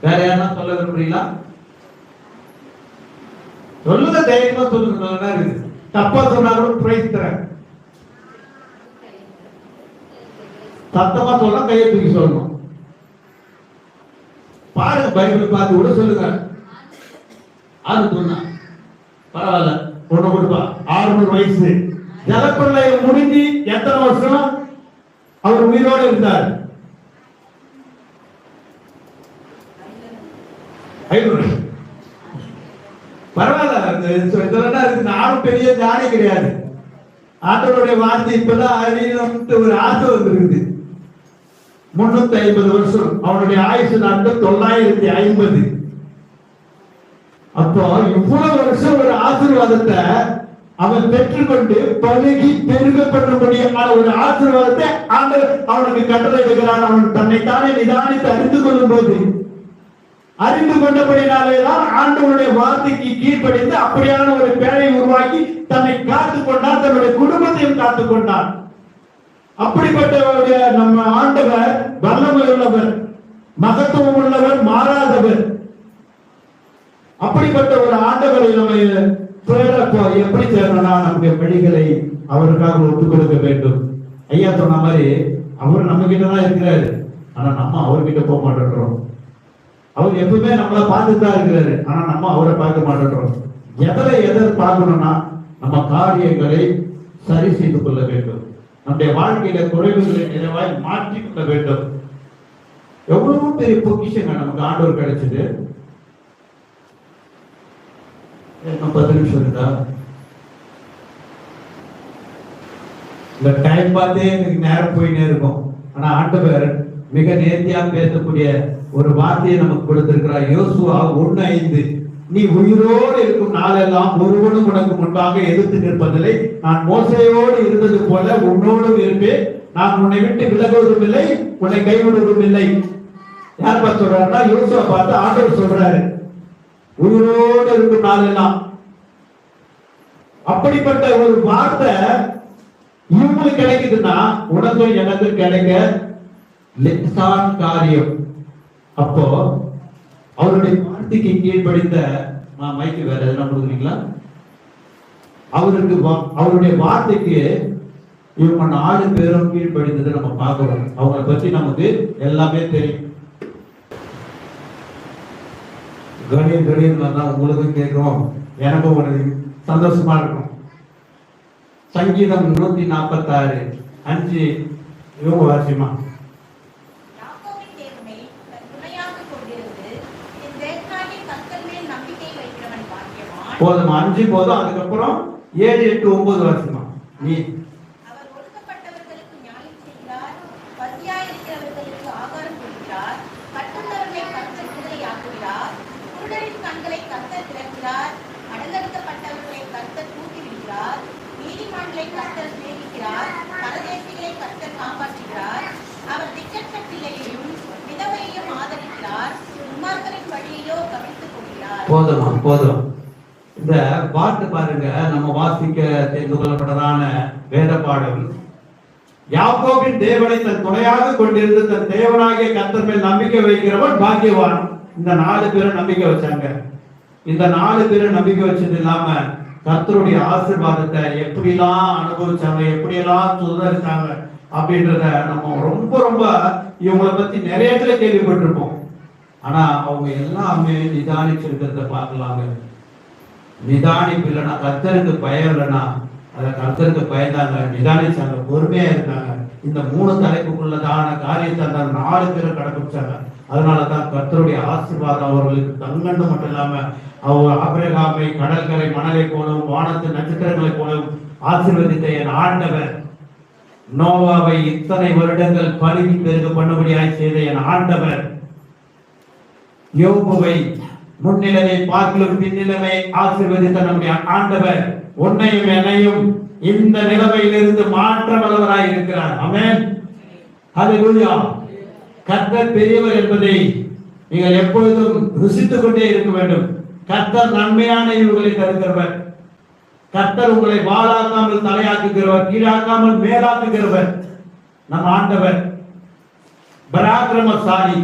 வேற யாரா சொல்ல விரும்புறீங்களா? சொல்லுங்க, தைரியமா சொல்லுங்க. நல்லா இருக்கு. தப்பா சொன்னா கூட பிரைஸ் தரேன். சத்தமா சொல்ல, கையை தூக்கி சொல்லணும். பாருங்க, பைபிள் பார்த்து கூட சொல்லுங்க. அது சொன்னா பரவாயில்ல, ஒண்ணு கொடுப்பா. 600 வயசு. ஜலப்பிரளயம் முடிஞ்சு எத்தனை வருஷம் அவர் உயிரோடு இருந்தார்? 500. பரவாயில்ல, நானும் பெரிய ஞானி கிடையாது. ஆண்டவருடைய வார்த்தை இப்பதான் அறியணும்னு ஒரு ஆசை வந்துருக்குது. 350 வருஷம் அவனுடைய ஆயுசு நாட்கள் 950. அப்போ இவ்வளவு வருஷம் ஒரு ஆசீர்வாதத்தை அவன் பெற்றுக்கொண்டு பழுகி பெருகப்பட்டபடியான ஒரு ஆசீர்வாதத்தை ஆண்டவர் அவனுக்கு கட்டளை இருக்கிறான். அவன் தன்னைத்தானே நிதானித்து அறிந்து கொள்ளும் போது, அறிந்து கொண்டபடினாலேதான் ஆண்டவருடைய வார்த்தைக்கு கீழ்ப்படிந்து அப்படியான ஒரு பேழையை உருவாக்கி தன்னை காத்துக் கொண்டான், தன்னுடைய குடும்பத்தையும் காத்துக் கொண்டான். அப்படிப்பட்டவருடைய நம்ம ஆண்டவர் வல்லமை உள்ளவர், மகத்துவம் உள்ளவர், மாறாதவர். அப்படிப்பட்ட ஒரு ஆண்டவரை நம்ம எப்படி சேரணும்னா நம்முடைய வழிகளை அவருக்காக ஒப்புக் கொடுக்க வேண்டும். ஐயா சொன்ன மாதிரி அவர் நம்ம கிட்டதான் இருக்கிறாரு, ஆனா நம்ம அவர்கிட்ட போக மாட்டேன்றோம். அவர் எப்பவுமே நம்மளை பார்த்துட்டு தான் இருக்கிறாரு, ஆனா நம்ம அவரை பார்க்க மாட்டேன்றோம். எதை பார்க்கணும்னா நம்ம காரியங்களை சரி செய்து கொள்ள வேண்டும். நம்முடைய வாழ்க்கையில குறைவுகளை நிறைவாய் மாற்றிக் கொள்ள வேண்டும். எவ்வளவு பெரிய பொக்கிஷங்கள் நமக்கு ஆண்டவர் கிடைச்சது. 10 நிமிஷம் இருந்தா இந்த டைம் பார்த்தே எனக்கு நேரம் போயினே இருக்கும். ஆனா ஆண்டவர் மிக நேர்த்தியா பேசக்கூடிய ஒரு வார்த்தையை நமக்கு கொடுத்திருக்கிறார். யோசுவா 1:5 நீ உயிரோடு இருக்கும் நாளெல்லாம் ஒருவனும் உனக்கு முன்பாக எதிர்த்து நிற்பதில்லை. நான் மோசையோடு இருந்தது போல உன்னோடும் இருப்பேன். நான் உன்னை விட்டு விலகுவதும் இல்லை, உன்னை கைவிடுவதும் இல்லை. யார் பார்த்து சொல்றாருன்னா யோசுவா பார்த்து ஆண்டவர் சொல்றாரு, உயிரோடு இருக்கும் நாளெல்லாம். அப்படிப்பட்ட ஒரு வார்த்தை இவங்களுக்கு கிடைக்குதுன்னா உனக்கும் எனக்கு கிடைக்க லேசான காரியம். அப்போ அவருடைய வார்த்தைக்கு கீழ்ப்படிந்த மைக்கு வேற எதனா கொடுக்குறீங்களா? அவருடைய வார்த்தைக்கு இவங்க 4 பேரும் கீழ்ப்படிந்ததை நம்ம பார்க்கிறோம். அவங்களை பத்தி நமக்கு எல்லாமே தெரியும். கணியம் தான் உங்களுக்கும் கேட்கும், எனக்கும் ஒரு சந்தோஷமா இருக்கும். சங்கீதம் 146:5 இவங்க வாசியமா. போதும், 5 போதும். அதுக்கப்புறம் 7, 8, 9 வாசியமா. நீ போதுமா? போதும். இந்த பாட்டு பாருங்க, நம்ம வாசிக்க தெரிந்து கொள்ளப்பட்டதான வேத பாடல் யாக்கோபின் தேவனை தன் துணையாக கொண்டிருந்து தன் தேவனாகிய கர்த்தர் மேல் நம்பிக்கை வைக்கிறவன் பாக்கியவான். இந்த 4 பேரும் நம்பிக்கை வச்சாங்க. இந்த 4 பேரும் நம்பிக்கை வச்சது இல்லாம கர்த்தருடைய ஆசீர்வாதத்தை எப்படிலாம் அனுபவிச்சாங்க, எப்படியெல்லாம் சுதந்திரிச்சாங்க அப்படின்றத நம்ம ரொம்ப ரொம்ப இவங்களை பத்தி நிறைய இடத்துல கேள்விப்பட்டிருப்போம். ஆனா அவங்க எல்லாமே நிதானிச்சிருக்கிறத பார்க்கலாங்க. நிதானிப்பு இல்லைன்னா, கர்த்தருக்கு பயம் இல்லைன்னா அதை கர்த்தருக்கு பயந்தாங்க, நிதானிச்சாங்க, பொறுமையா இருந்தாங்க. இந்த 3 தலைப்புக்குள்ளதான காரியத்தை அந்த 4 பேரை கடைபிடிச்சாங்க. அதனாலதான் கர்த்தருடைய ஆசீர்வாதம் அவர்களுக்கு தங்கண்டு மட்டும் இல்லாம அவர் ஆபிரகாமை கடற்கரை மணலை போலவும் வானத்து நட்சத்திரங்களை போலவும் ஆசீர்வதித்த என் ஆண்டவர், நோவாவை இத்தனை வருடங்கள் பருகி பெருக பண்ணும்படியாய் செய்த என் ஆண்டவர், யோபுவை முன்னிலைமை பார்க்கலும் பின்னிலைமை ஆசீர்வதித்த நம்முடைய ஆண்டவர் உன்னையும் என்னையும் இந்த நிலைமையிலிருந்து மாற்ற வல்லவராய் இருக்கிறார். ஆமென், ஹல்லேலூயா. கர்த்தர் பெரியவர் என்பதை நீங்கள் எப்பொழுதும் ருசித்துக் கொண்டே இருக்க வேண்டும். கர்த்தர் நன்மையான இவர்களை தருகிறவர். கர்த்தர் உங்களை வாழாக்காமல் தலையாக்குகிறவர், கீழாக்காமல் மேலாக்குகிறவர். நம் ஆண்டவர் பராக்கிரமசாலி,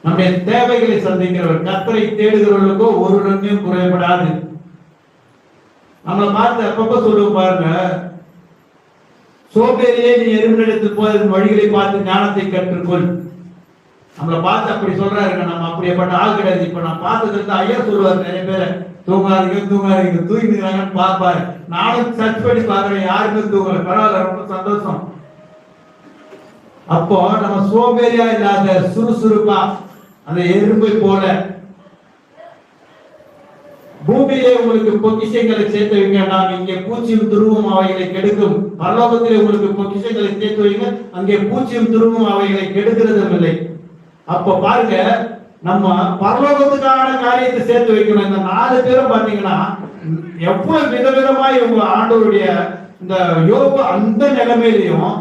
நம்முடைய தேவைகளை சந்திக்கிறவர். கர்த்தரை தேடுகிறவர்களுக்கோ ஒரு நன்மையும் குறைபடாது. நம்மளை பார்த்து அப்பப்ப சொல்லுவோம் பாருங்க, சோம்பேறியே நீ எறும்பினிடத்தில் போவதற்கு வழிகளை பார்த்து ஞானத்தை கற்றுக்கொள். நம்மளை பார்த்து அப்படி சொல்றாருங்க. நம்ம அப்படியேப்பட்ட ஆள் கிடையாது. இப்ப நான் பார்த்ததுல ஐயா சொல்லுவாரு, நிறைய பேரை தூங்காதீங்க தூங்கிக்கிறாங்கன்னு பார்ப்பாரு. நானும் சர்ச் பண்ணி பாக்குறேன், யாருமே தூங்கல. பரவாயில்ல, ரொம்ப சந்தோஷம். அப்போ நம்ம சோம்பேறியா இல்லாத சுறுசுறுப்பா அந்த எறும்பை போல பூமியிலே உங்களுக்கு பொக்கிஷங்களை சேர்த்து வைங்க. நாம் இங்கே பூச்சியும் துருவும் அவைகளை கெடுக்கும். பரலோகத்திலே உங்களுக்கு பொக்கிஷங்களை சேர்த்து வைங்க, அங்கே பூச்சியும் துருவும் அவைகளை கெடுக்கிறதும் இல்லை. அப்ப பாருங்க, நம்ம பரலோகத்துக்கான காரியத்தை சேர்த்து வைக்கணும். இந்த 4 பேரும் பாத்தீங்கன்னா எவ்வளவு விதவிதமாய் இவங்க ஆண்டவருடைய இந்த யோபு அந்த நிலைமையிலையும்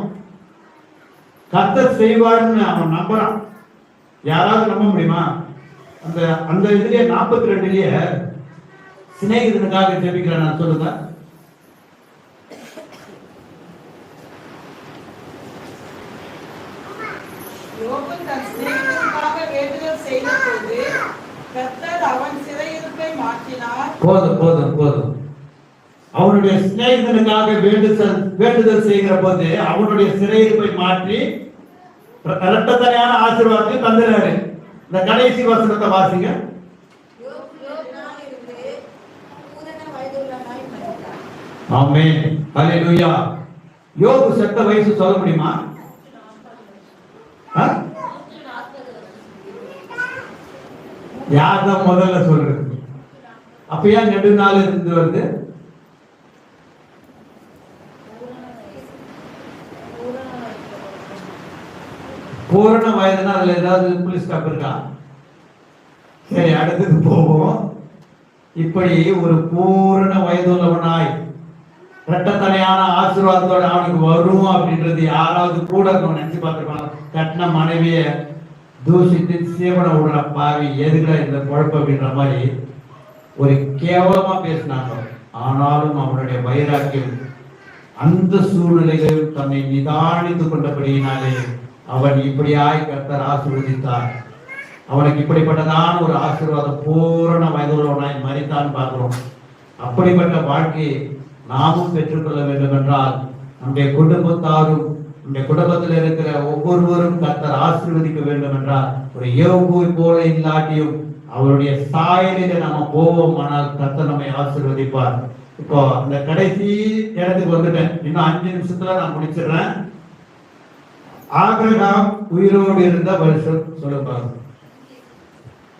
கர்த்தர் செய்வார்னு அவன் நம்புறான். யாராவது நம்ப முடியுமா? அந்த அந்த இதுலயே 42லயே சிநேகிதனுக்காக ஜெபிக்கிறேன் நான், சொல்லுங்க. யோபு தன் சிநேகிதனுக்காக வேண்டுதல் செய்தபோது கர்த்தர் அவன் சிறையிருப்பை மாற்றினார். போதும் போதும் போதும். அவனுடைய சிநேகிதனுக்காக வேண்டுதல் செய்கிற போது அவனுடைய சிறையிருப்பை மாற்றி இரட்டத்தனையான ஆசீர்வாதத்தை தந்துறாரு. இந்த கடைசி வசனத்தை வாசிங்க. ஆமென், ஹல்லேலூயா. யோபு செத்த வயசு சொல்ல முடியுமா? யார்தான் முதல்ல சொல்றது? அப்ப ஏன் நெடுநாள் இருந்து வருது? பூரண வயதுனா அதுல ஏதாவது புலி ஸ்டாப் இருக்கா? சரி, அடுத்தது போவோம். இப்படி ஒரு பூரண வயதுள்ளவனாய் இரட்டத்தனையான ஆசீர்வாதத்தோட அவனுக்கு வரும் அப்படின்றது யாராவது கூட நினைச்சு பார்த்துருப்பாங்க? கட்டின மனைவிய தூஷித்து சீவனை விடுற பாவி, எதுக்குற இந்த குழப்பம் அப்படின்ற மாதிரி ஒரு கேவலமா பேசினாங்க. ஆனாலும் அவனுடைய வைராக்கியம் அந்த சூழ்நிலைகளில் தன்னை நிதானித்துக் கொண்டபடியினாலே அவன் இப்படியாய் கர்த்தர் ஆசீர்வதித்தார். அவனுக்கு இப்படிப்பட்டதான ஒரு ஆசீர்வாதம் பூரண வயதுள்ளவனாய் மரித்தான் பார்க்கிறோம். அப்படிப்பட்ட வாழ்க்கையை நாமும் பெற்றுக்கொள்ள வேண்டும் என்றால் நம்முடைய குடும்பத்தாரும் நம்முடைய குடும்பத்தில் இருக்கிற ஒவ்வொருவரும் கர்த்தர் ஆசீர்வதிக்க வேண்டும் என்றால் ஒரு யோபுவை போல இல்லாட்டியும் அவருடைய சாயலில நம்ம போவோம், ஆனால் கர்த்தர் நம்மை ஆசீர்வதிப்பார். இப்போ இந்த கடைசி இடத்துக்கு வந்துட்டேன். இன்னும் 5 நிமிஷத்துல நான் முடிச்சிடுறேன். ஆபிரகாம் உயிரோடு இருந்த வருஷம் சொல்லுங்க.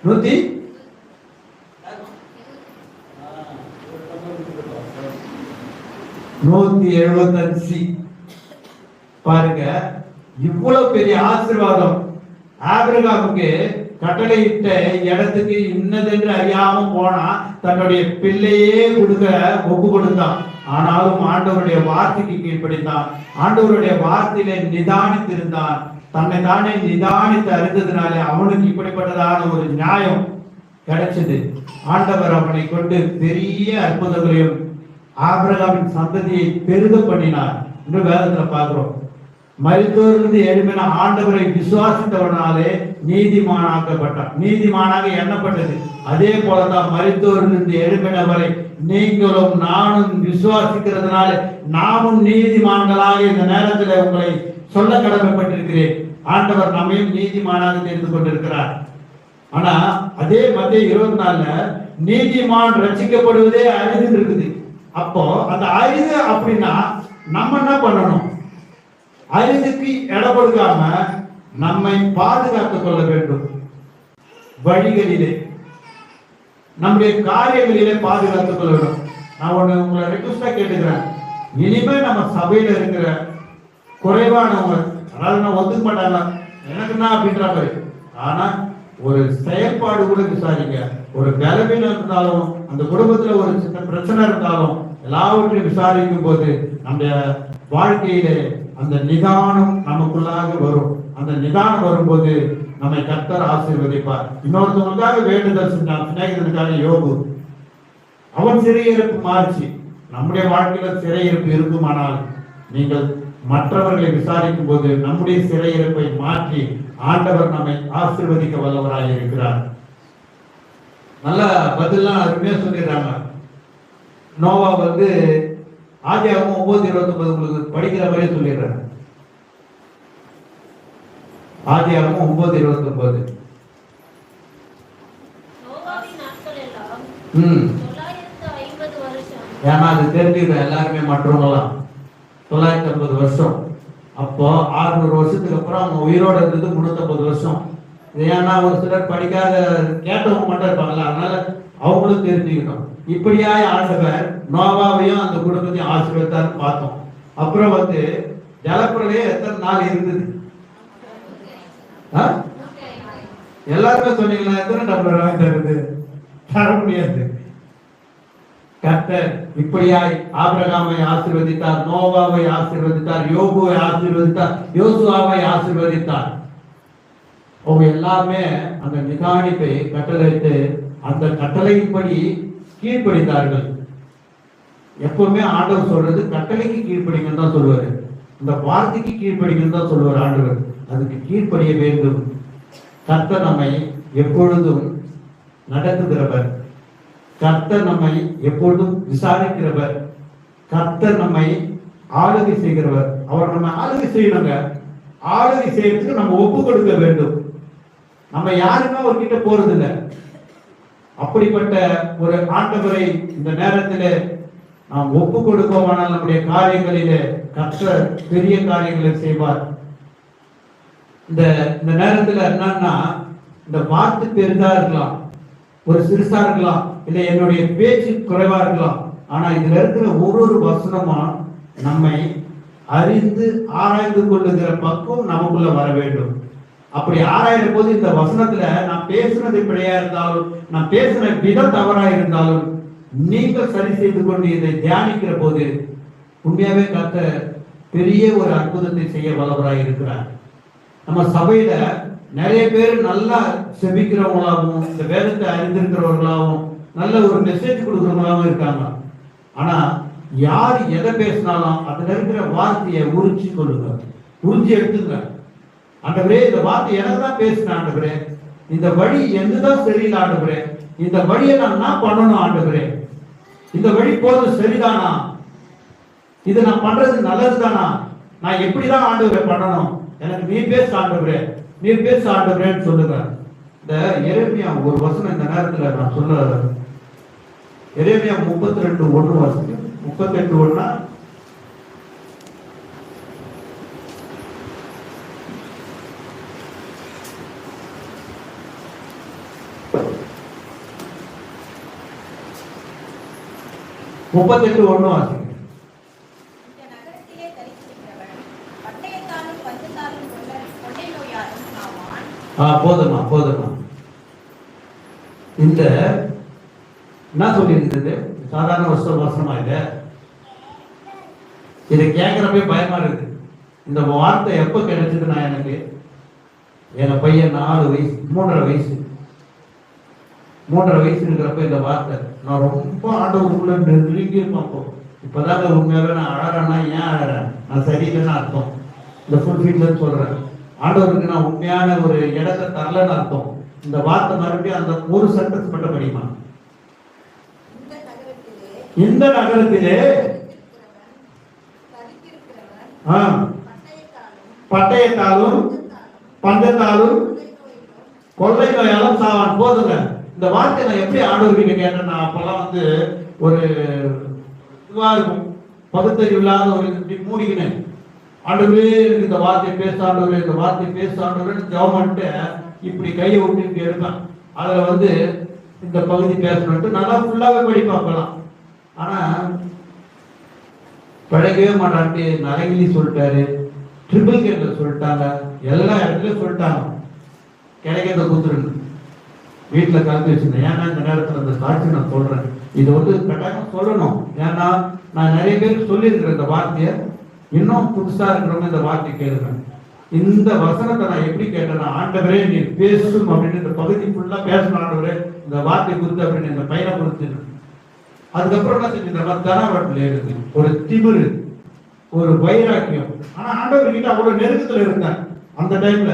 175. பாருங்க, இவ்வளவு பெரிய ஆசீர்வாதம் ஆபிரகாமுக்கு கட்டளையிட்ட இடத்துக்கு இன்னதென்று அறியாம போனா தன்னுடைய பிள்ளையே ஒப்பு கொடுத்தான். ஆனாலும் ஆண்டவருடைய வார்த்தைக்கு கீழ்ப்படிந்தான். ஆண்டவருடைய வார்த்தையில நிதானித்திருந்தான். தன்னை தானே நிதானித்து அறிந்ததுனாலே அவனுக்கு இப்படிப்பட்டதான ஒரு நியாயம் கிடைச்சது. ஆண்டவர் அவனை கொண்டு பெரிய அற்புதங்களையும் ஆபிரகாமின் சந்ததியை பெருக பண்ணினார். இன்னும் வேதத்துல பார்க்கிறோம். மரித்தோரிலிருந்து எழுப்பின ஆண்டவரை விசுவாசித்தவனாலே நீதிமானாக்கப்பட்டான். நீதிமானாக எண்ணப்பட்டது. அதே போலதான் மரித்தோரிலிருந்து எழுப்பினவரை நீங்களும் நானும் விசுவாசிக்கிறதுனால நாமும் நீதிமான்களாக இந்த நேரத்தில் உங்களை சொல்ல கடமைப்பட்டிருக்கிறேன். ஆண்டவர் நம்மையும் நீதிமானாக தெரிந்து கொண்டிருக்கிறார். ஆனா அதே மத்திய 24 நீதிமான் ரட்சிக்கப்படுவதே அரிது இருக்குது. அப்போ அந்த அரிது அப்படின்னா நம்ம என்ன பண்ணணும்? அரிதுக்கு இடம் கொடுக்காம நம்மை பாதுகாத்துக் கொள்ள வேண்டும். வழிகளிலே நம்முடைய காரியங்களிலே பாதுகாத்துக் கொள்ள வேண்டும். நான் உங்களை ரெக்வஸ்டா கேட்டுக்கிறேன். இனிமே நம்ம சபையில இருக்கிற குறைவானவங்க, அதாவது நான் ஒத்துக்க மாட்டாங்க எனக்குன்னா அப்படின்ற மாதிரி, ஆனா ஒரு செயல்பாடு கூட விசாரிங்க. ஒரு பலவீனம் இருந்தாலும் அந்த குடும்பத்துல ஒரு சின்ன பிரச்சனை இருந்தாலும் எல்லாவற்றையும் விசாரிக்கும் போது நம்முடைய வாழ்க்கையிலே அந்த நிதானம் நமக்குள்ளாக வரும். அந்த நிதானம் வரும்போது நம்மை கர்த்தர் ஆசீர்வதிப்பார். இன்னொருத்தவங்களுக்காக வேண்டுதல் செஞ்சான். சிநேகிதனுக்காக யோபு, அவன் சிறையிருப்பு மாறிச்சு. நம்முடைய வாழ்க்கையில சிறையிருப்பு இருக்குமானால் நீங்கள் மற்றவர்களை விசாரிக்கும் போது நம்முடைய சிறையிருப்பை மாற்றி ஆண்டவர் நம்மை ஆசீர்வதிக்க வல்லவராக இருக்கிறார். நல்ல பதிலாம் அருமையா சொல்லிடுறாங்க. நோவா ஆதியாகமம் 9:29 உங்களுக்கு படிக்கிற மாதிரியே சொல்லிடுறாங்க. ஆதியாகமம் 9:29. ஏன்னா அது தெரிஞ்சுக்கிற எல்லாருமே மற்றவங்களாம் 950 வருஷம். அப்போ 600 வருஷத்துக்கு அப்புறம் அவங்க உயிரோடு இருந்தது 350 வருஷம். ஏன்னா ஒரு சிலர் படிக்காத கேட்டவங்க மட்டும் இருப்பாங்களா, அதனால அவங்களும் தெரிஞ்சுக்கணும். இப்படியாய் ஆண்டவர் நோவாவையும் அந்த குடும்பத்தையும் ஆசீர்வதித்தார்னு பார்த்தோம். அப்புறம் ஜலப்பிரளயம் எத்தனை நாள் இருந்தது? எல்லாருமே சொன்னீங்களா? எத்தனை டம்ளர் வாங்கி தருது? தர முடியாது. கர்த்தர் இப்படியாய் ஆபிரகாமை ஆசீர்வதித்தார், நோவாவை ஆசீர்வதித்தார், யோபுவை ஆசீர்வதித்தார், யோசுவாவை ஆசீர்வதித்தார். அவங்க எல்லாமே அந்த நிதானிப்பை கட்டளையிட்டு அந்த கட்டளையின்படி கீழ்ப்படித்தார்கள். எப்பவுமே ஆண்டவர் சொல்றது கட்டளைக்கு கீழ்ப்படிங்கன்னு தான் சொல்லுவாரு. இந்த வார்த்தைக்கு கீழ்ப்படிங்கன்னு தான் சொல்லுவார் ஆண்டவர். அதுக்கு கீழ்ப்படிய வேண்டும். கர்த்தர் நம்மை எப்பொழுதும் நடத்துகிறவர். கர்த்தர் நம்மை எப்பொழுதும் விசாரிக்கிறவர். கர்த்தர் நம்மை ஆளுகை செய்கிறவர். அவர் நம்ம ஆளுகை செய்யணுங்க. ஆளுகை செய்யறதுக்கு நம்ம ஒப்பு கொடுக்க வேண்டும். நம்ம யாருமே அவர்கிட்ட போறது இல்லை. அப்படிப்பட்ட ஒரு ஆண்டவரை இந்த நேரத்திலே நாம் ஒப்பு கொடுப்போமானால் நம்முடைய காரியங்களிலே கர்த்தர் பெரிய காரியங்களை செய்வார். இந்த நேரத்துல என்னன்னா, இந்த வார்த்தை பெரிதா இருக்கலாம், ஒரு சிறுசா இருக்கலாம், இல்லை என்னுடைய பேச்சு குறைவா இருக்கலாம். ஆனா இதுல இருக்கிற ஒரு வசனமா நம்மை அறிந்து ஆராய்ந்து கொள்ளுகிற பக்குவம் நமக்குள்ள வர வேண்டும். அப்படி ஆராயும் போது இந்த வசனத்துல நான் பேசுனது பிழையா இருந்தாலும், நான் பேசின விதம் தவறா இருந்தாலும், நீங்கள் சரி செய்து கொண்டு இதை தியானிக்கிற போது உண்மையாவே கர்த்தர் பெரிய ஒரு அற்புதத்தை செய்ய வல்லவராய் இருக்கிறார். நம்ம சபையில நிறைய பேர் நல்லா செபிக்கிறவங்களாகவும் இந்த வேதத்தை அறிந்திருக்கிறவர்களாகவும் நல்ல ஒரு மெசேஜ் கொடுக்கிறவங்களாகவும் இருக்காங்க. ஆனா யார் எதை பேசினாலும் அதுல இருக்கிற வார்த்தையை உறிஞ்சி கொள்ளுங்க, உறிஞ்சி எடுத்துங்க. ஆண்டவரே, இந்த வார்த்தை எனக்கு தான் பேசினேன் ஆண்டவரே, இந்த வழி என்னதான் சரியில்லை ஆண்டவரே, இந்த வழியை நான் என்ன பண்ணணும் ஆண்டவரே, இந்த வழி போறது சரிதானா, இது நான் பண்றது நல்லதுதானா, நான் எப்படிதான் ஆண்டவரே பண்ணணும், எனக்கு நீ பேச ஆண்டவரே, நீ பேச ஆண்டவரேன்னு சொல்லுங்க. இந்த எரேமியா ஒரு வசனம் இந்த நேரத்துல நான் சொல்ல, எரேமியா 32:1 வசனம், 38:1. போதுமா போதுமா. இந்த என்ன சொல்லி இருந்தது? சாதாரண வசனமா இல்லை. இதை கேட்கிறப்ப பயமா இருக்கு. இந்த வார்த்தை எப்ப கிடைச்சதுன்னா, எனக்கு என் பையன் 4 வயசு 3.5 வயசு 3.5 வயசு இருக்கிறப்ப இந்த வார்த்தை நான் ரொம்ப ஆண்டவருக்குள்ள நெருங்கி பார்ப்போம். இப்பதாங்க உண்மையாவே நான் அழறேன்னா ஏன் அழறேன், நான் சரியில்லைன்னு அர்த்தம். இந்த ஃபுல்ஃபில்னு சொல்றேன். ஆண்டவருக்கு நான் உண்மையான ஒரு இடத்தை தரலன்னு அர்த்தம். இந்த வார்த்தை மறுபடியும் அந்த ஒரு சென்டென்ஸ் மட்டும் படிமா. இந்த நகரத்திலே பட்டயத்தாலும் பஞ்சத்தாலும் கொள்ளை நோயாலும் சாவான். போதுங்க. இந்த வார்த்தை நான் எப்படி ஆண்டவர்கிட்ட கேட்டேன்னா, அப்பெல்லாம் வந்து ஒரு இதுவா இருக்கும், பகுத்தறிவு இல்லாத ஒரு இப்படி மூடிக்கினேன். ஆண்டவரே இந்த வார்த்தையை பேச ஆண்டவரே, இந்த வார்த்தையை பேச ஆண்டவரேன்னு ஜெபம் பண்ணிட்டு இப்படி கையை விட்டு இருப்பேன். அதுல வந்து இந்த பகுதி பேசணும்ட்டு நல்லா ஃபுல்லாவே படிப்பேன் அப்பெல்லாம். ஆனா பழகவே மாட்டான்ட்டு நரகிலி சொல்லிட்டாரு, ட்ரிபிள் கேட்ல சொல்லிட்டாங்க, எல்லா இடத்துலயும் சொல்லிட்டாங்க. கிடைக்கிறத குத்துருங்க. வீட்டுல கலந்து வச்சிருந்தேன். ஏன்னா இந்த நேரத்துல அந்த சாட்சி நான் சொல்றேன். இதை வந்து கட்டாயம் சொல்லணும். ஏன்னா நான் நிறைய பேருக்கு சொல்லியிருக்கிறேன் இந்த வார்த்தையை. இன்னும் புதுசா இருக்கிறவங்க இந்த வார்த்தை கேளுங்க. இந்த வசனத்தை நான் எப்படி கேட்டேன்னா, ஆண்டவரே நீ பேசும் அப்படின்னு இந்த பகுதி ஃபுல்லா பேசணும் ஆண்டவரே இந்த வார்த்தை குறித்து அப்படின்னு இந்த பையனை குறித்து. அதுக்கப்புறம் என்ன செஞ்சு தனவட்டில் இருக்கு ஒரு திமிரு, ஒரு வைராக்கியம். ஆனா ஆண்டவர் கிட்ட அவ்வளவு நெருக்கத்துல இருந்தேன் அந்த டைம்ல.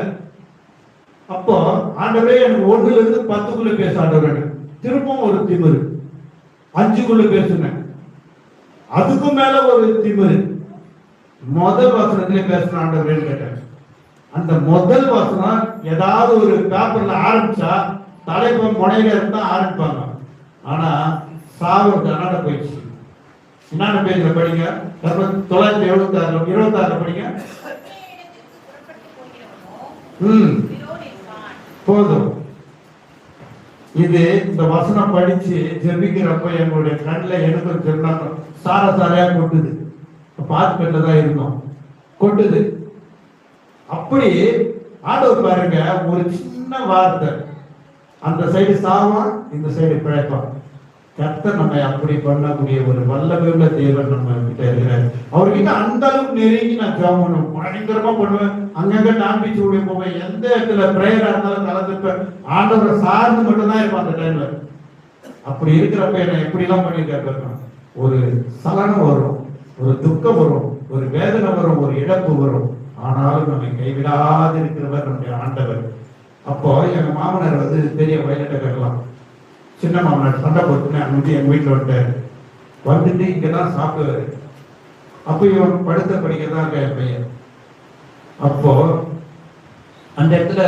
அப்போ ஆண்டவரே எனக்கு 1ல இருந்து 10க்குள்ள பேச ஆண்டவர். திரும்பவும் ஒரு திமிரு, 5க்குள்ள பேசுனேன். அதுக்கும் மேல ஒரு திமிரு. முதல் வசனத்திலே பேசுற ஆண்டவரேன்னு கேட்டேன். அந்த முதல் வசனம் ஏதாவது ஒரு பேப்பர்ல ஆரம்பிச்சா தலைப்பு முனையில இருந்தா ஆரம்பிப்பாங்க. ஆனா சாவு கனடா போயிடுச்சு. என்னென்ன பேஜ்ல படிங்க, 976 படிங்க. போதும். இது இந்த வசனம் படிச்சு ஜெபிக்கிறப்ப எங்களுடைய கண்ணில் எனக்கு ஜெபினாங்க சார சாரையா கொட்டுது. பாத்பெட்ல தான் இருந்தோம், கொட்டுது. அப்படி ஆண்டவர் பாருங்க, ஒரு சின்ன வார்த்தை அந்த சைடு சாவான், இந்த சைடு பிழைப்பான். கர்த்தர் நம்ம அப்படி பண்ணக்கூடிய ஒரு வல்லமையுள்ள தேவன் நம்ம கிட்ட இருக்கிறார். அவர்கிட்ட அந்த அளவுக்கு நெருங்கி நான் ஜெபம் பண்ணுவேன், பயங்கரமா பண்ணுவேன். அங்கங்க டாம்பிச்சு விட போவேன். எந்த இடத்துல பிரேயரா இருந்தாலும் கலந்துப்பேன். ஆண்டவரை சார்ந்து மட்டும் தான் இருப்பேன் அந்த டைம்ல. அப்படி இருக்கிறப்ப என்ன எப்படி எல்லாம் பண்ணிருக்காரு. ஒரு சலனம் வரும், ஒரு துக்கம் வரும், ஒரு வேதனை வரும், ஒரு இழப்பு வரும். ஆனாலும் நம்மை கைவிடாது இருக்கிறவர் நம்முடைய ஆண்டவர். அப்போ எங்க மாமனார் வந்து பெரிய வயலட்டை கட்டலாம். சின்ன மாமனார் சண்டை போட்டுன்னு அங்கே எங்க வீட்டுல வந்துட்டாரு. வந்துட்டு இங்கதான் சாப்பிடுவாரு. அப்போ இவன் படுத்த படிக்கதான் என் பையன். அப்போ அந்த இடத்துல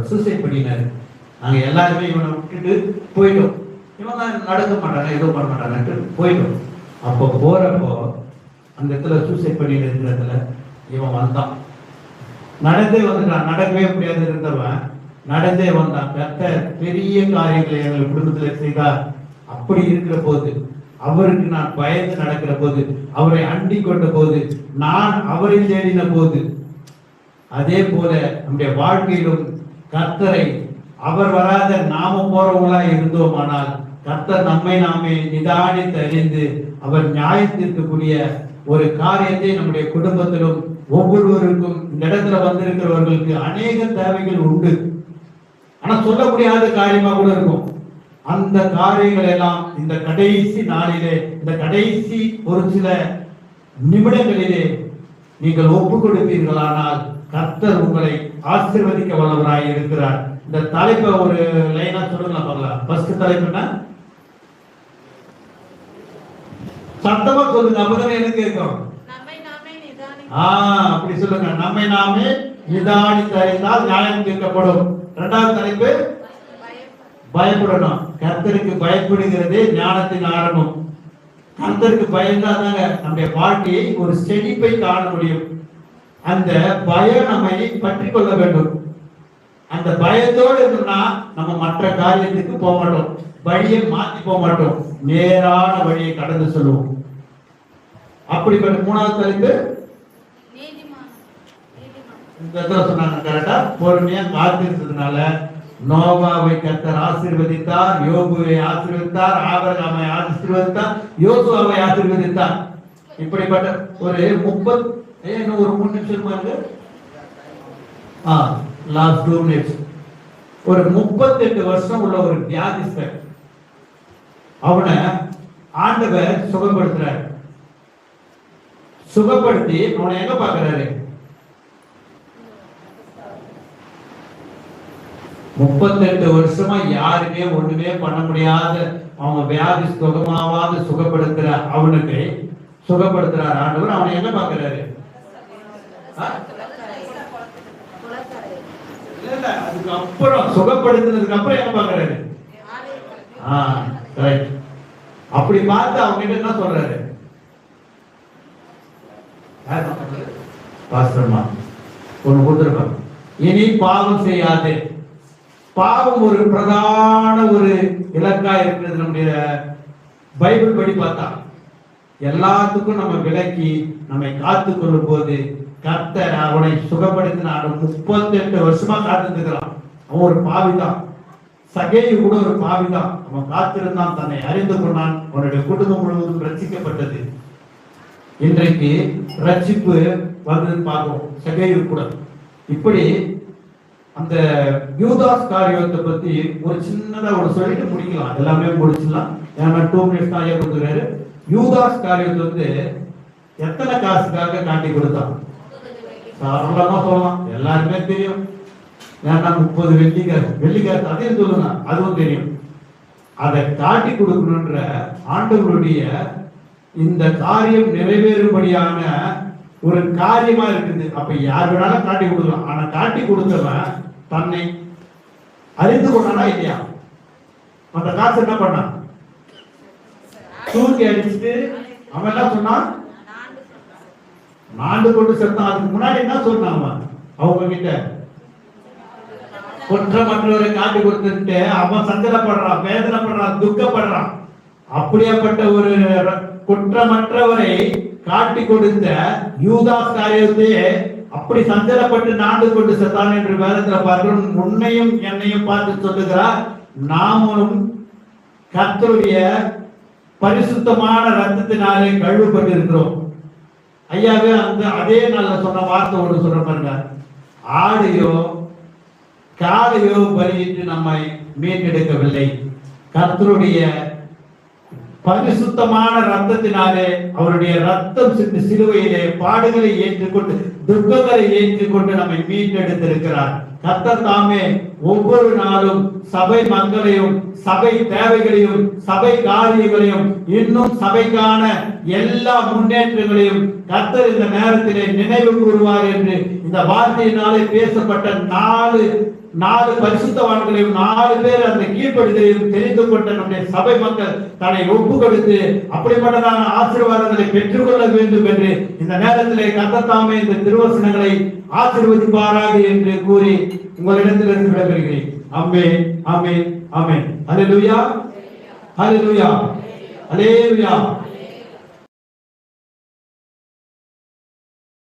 சூசைட் பண்ணினாரு. நாங்க எல்லாருமே இவனை விட்டுட்டு போயிட்டோம். இவன் தான் நடக்க மாட்டாங்க, எதுவும் பண்ண மாட்டாங்கன்ட்டு போயிட்டோம். அப்போ போறப்போ அந்த இடத்துல சூசைட் பண்ணிட்டு இருக்கிறதுல இவன் வந்தான். நடந்தே வந்துட்டான். நடக்கவே முடியாது இருந்தவன் நடந்தே வந்தான். கர்த்தர் பெரிய காரியங்களை எங்கள் குடும்பத்தில் செய்தார். அப்படி இருக்கிற போது, அவருக்கு நான் பயந்து நடக்கிற போது, அவரை அண்டி கொண்ட போது, நான் அவரை தேடின போது, அதே போல நம்முடைய வாழ்க்கையிலும் கர்த்தரை அவர் வராத நாம போறவங்களா இருந்தோமானால் கர்த்தர் நம்மை நாமே நிதானித்து அறிந்து அவர் நியாயத்திற்குரிய ஒரு காரியத்தை நம்முடைய குடும்பத்திலும் ஒவ்வொருவருக்கும் இந்த இடத்துல வந்திருக்கிறவர்களுக்கு அநேக தேவைகள் உண்டு. ஆனா சொல்ல முடியாத காரியமா கூட இருக்கும். அந்த காரியங்கள் எல்லாம் இந்த கடைசி நாளிலே, இந்த கடைசி ஒரு சில நிமிடங்களிலே நீங்கள் ஒப்பு கொடுப்பீர்களானால் கர்த்தர் உங்களை ஆசீர்வதிக்க வல்லவராய் இருக்கிறார். இந்த தலைப்பை ஒரு லைனா சொல்லுங்க பார்க்கலாம். ஃபர்ஸ்ட் தலைப்புன்னா சத்தமா சொல்லுங்க, அப்பதான் எனக்கு கேட்கும். அப்படி சொல்லுங்க. நம்மை நாமே நிதானித்து அறிந்தால் நியாயம் தீர்க்கப்படும். இரண்டாவது தலைப்பு பயப்படணும். கர்த்தருக்கு பயப்படுகிறதே ஞானத்தின் ஆரம்பம். கர்த்தருக்கு பயந்தாதாங்க நம்முடைய வாழ்க்கையை ஒரு செழிப்பை காண முடியும். அந்த பயம் நம்மை பற்றி கொள்ள வேண்டும். அந்த பயத்தோடு இருந்தோம்னா நம்ம மற்ற காரியத்துக்கு போக மாட்டோம், வழியை மாற்றி போக மாட்டோம், நேரான வழியை கடந்து சொல்லுவோம். அப்படிப்பட்ட மூணாவது தலைப்பு சொன்னாங்க கரெக்டா. பொறுமையா காத்திருந்ததுனால நோவாவை கர்த்தர் ஆசீர்வதித்தார், யோபுவை ஆசீர்வதித்தார், ஆபிரகாமை ஆசீர்வதித்தார், யோசுவாவை ஆசீர்வதித்தார். இப்படிப்பட்ட ஒரு 30 ஒரு 3 நிமிஷம் பாருங்க. Last 2 minutes. ஒரு 38 வருஷம் உள்ள ஒரு வியாதிஸ்தர், அவனை ஆண்டவர் சுகப்படுத்துறார். சுகப்படுத்தி அவனை எங்க பாக்குறாரு? 38 வருஷமா யாருமே ஒண்ணுமே பண்ண முடியாத, அவங்க வியாதி சுகமாவாத சுகப்படுத்துற அவனுக்கு சுகப்படுத்துறார் ஆண்டவர். அவனை எங்க பாக்குறாரு? அதுக்கு அப்புறம் சுகப்படுத்தினதுக்கு அப்புறம் எங்க பாக்குறாரு? அப்படி பார்த்து அவங்க கிட்ட என்ன சொல்றாரு? பாஸ்டர்மா ஒண்ணு கொடுத்துருப்பாங்க, இனி பாவம் செய்யாதே. பாவம் ஒரு பிரதான ஒரு இலக்கா இருக்கிறது. நம்முடைய பைபிள் படி பார்த்தா எல்லாத்துக்கும் நம்ம விலக்கி நம்மை காத்து கொள்ளும் போது கர்த்தர் அவனை சுகப்படுத்தினார். 38 வருஷமா காத்துக்கிறான். அவன் ஒரு பாவிதான். சகேயு கூட ஒரு பாவிதான். அவன் காத்திருந்தான், தன்னை அறிந்து கொண்டான். அவனுடைய குடும்பம் முழுவதும் ரட்சிக்கப்பட்டது. இன்றைக்கு ரட்சிப்பு வந்து பார்க்கும் சகேயு கூட. இப்படி அந்த யூதாஸ் காரியத்தை பத்தி ஒரு சின்னதா ஒரு சொல்லிட்டு முடிக்கலாம், எல்லாமே முடிச்சிடலாம். ஏன்னா 2 மினிட்ஸ் தான் ஐயா கொடுக்குறாரு. யூதாஸ் காரியத்தை வந்து எத்தனை காசுக்காக காட்டி கொடுத்தான்? சாதாரணமா சொல்லலாம், எல்லாருமே தெரியும். ஏன்னா 30 வெள்ளிக்காசு அதையும் சொல்லுங்க, அதுவும் தெரியும். அதை காட்டி கொடுக்கணுன்ற ஆண்டவருடைய இந்த காரியம் நிறைவேறும்படியான ஒரு காரியமா இருக்குது. அப்ப யார் வேணாலும் காட்டி கொடுக்கலாம். ஆனா காட்டி கொடுத்தவன் தன்னை அறிந்து கொண்டானா இல்லையா? அந்த காசு என்ன பண்ணான்? தூக்கி அடிச்சுட்டு அவன் என்ன சொன்னான்? நாண்டு கொண்டு செத்தான். அதுக்கு முன்னாடி என்ன சொன்னான் அவங்க கிட்ட? குற்றமற்றவரை காட்டி கொடுத்துட்டு அவன் சஞ்சலப்படுறான், வேதனைப்படுறான், துக்கப்படுறான். அப்படியாப்பட்ட ஒரு குற்றமற்றவரை காட்டி கொடுத்த யூதாஸ் காரியத்தையே அப்படி சஞ்சலப்பட்டு நாண்டு கொண்டு செத்தான் என்று வேதத்துல பார்க்கிறோம். உன்னையும் என்னையும் பார்த்து சொல்லுகிறார், நாமும் கர்த்தருடைய பரிசுத்தமான ரத்தத்தினாலே கழுவப்பட்டு இருக்கிறோம். ஐயாவே அந்த அதே நாள்ல சொன்ன வார்த்தை ஒன்று சொல்ற பாருங்க, ஆடையோ காலையோ பலியிட்டு நம்மை மீட்டெடுக்கவில்லை, கர்த்தருடைய பரிசுத்தமான ரத்தத்தினாலே, அவருடைய ரத்தம் சிந்து சிலுவையிலே பாடுகளை ஏற்றுக்கொண்டு துக்கங்களை ஏற்றுக்கொண்டு நம்மை மீட்டெடுத்திருக்கிறார். கர்த்தர் தாமே ஒவ்வொரு நாளும் சபை மக்களையும் சபை தேவைகளையும் சபை காரியங்களையும் இன்னும் சபைக்கான எல்லா முன்னேற்றங்களையும் கர்த்தர் இந்த நேரத்திலே நினைவு கூறுவார் என்று இந்த வார்த்தையினாலே பேசப்பட்ட நாலு பரிசுத்தவான்களையும் 4 பேர் அந்த கீழ்ப்படுதலையும் தெரிந்து கொண்ட நம்முடைய சபை மக்கள் தன்னை ஒப்பு கொடுத்து அப்படிப்பட்டதான ஆசீர்வாதங்களை பெற்றுக்கொள்ள வேண்டும் என்று இந்த நேரத்திலே கர்த்தர் தாமே இந்த திருவசனங்களை ஆசீர்வதிப்பாராக என்று கூறி உங்களிடத்திலிருந்து விடைபெறுகிறேன். ஆமென், ஆமென், ஆமென். அல்லேலூயா, அல்லேலூயா, அல்லேலூயா.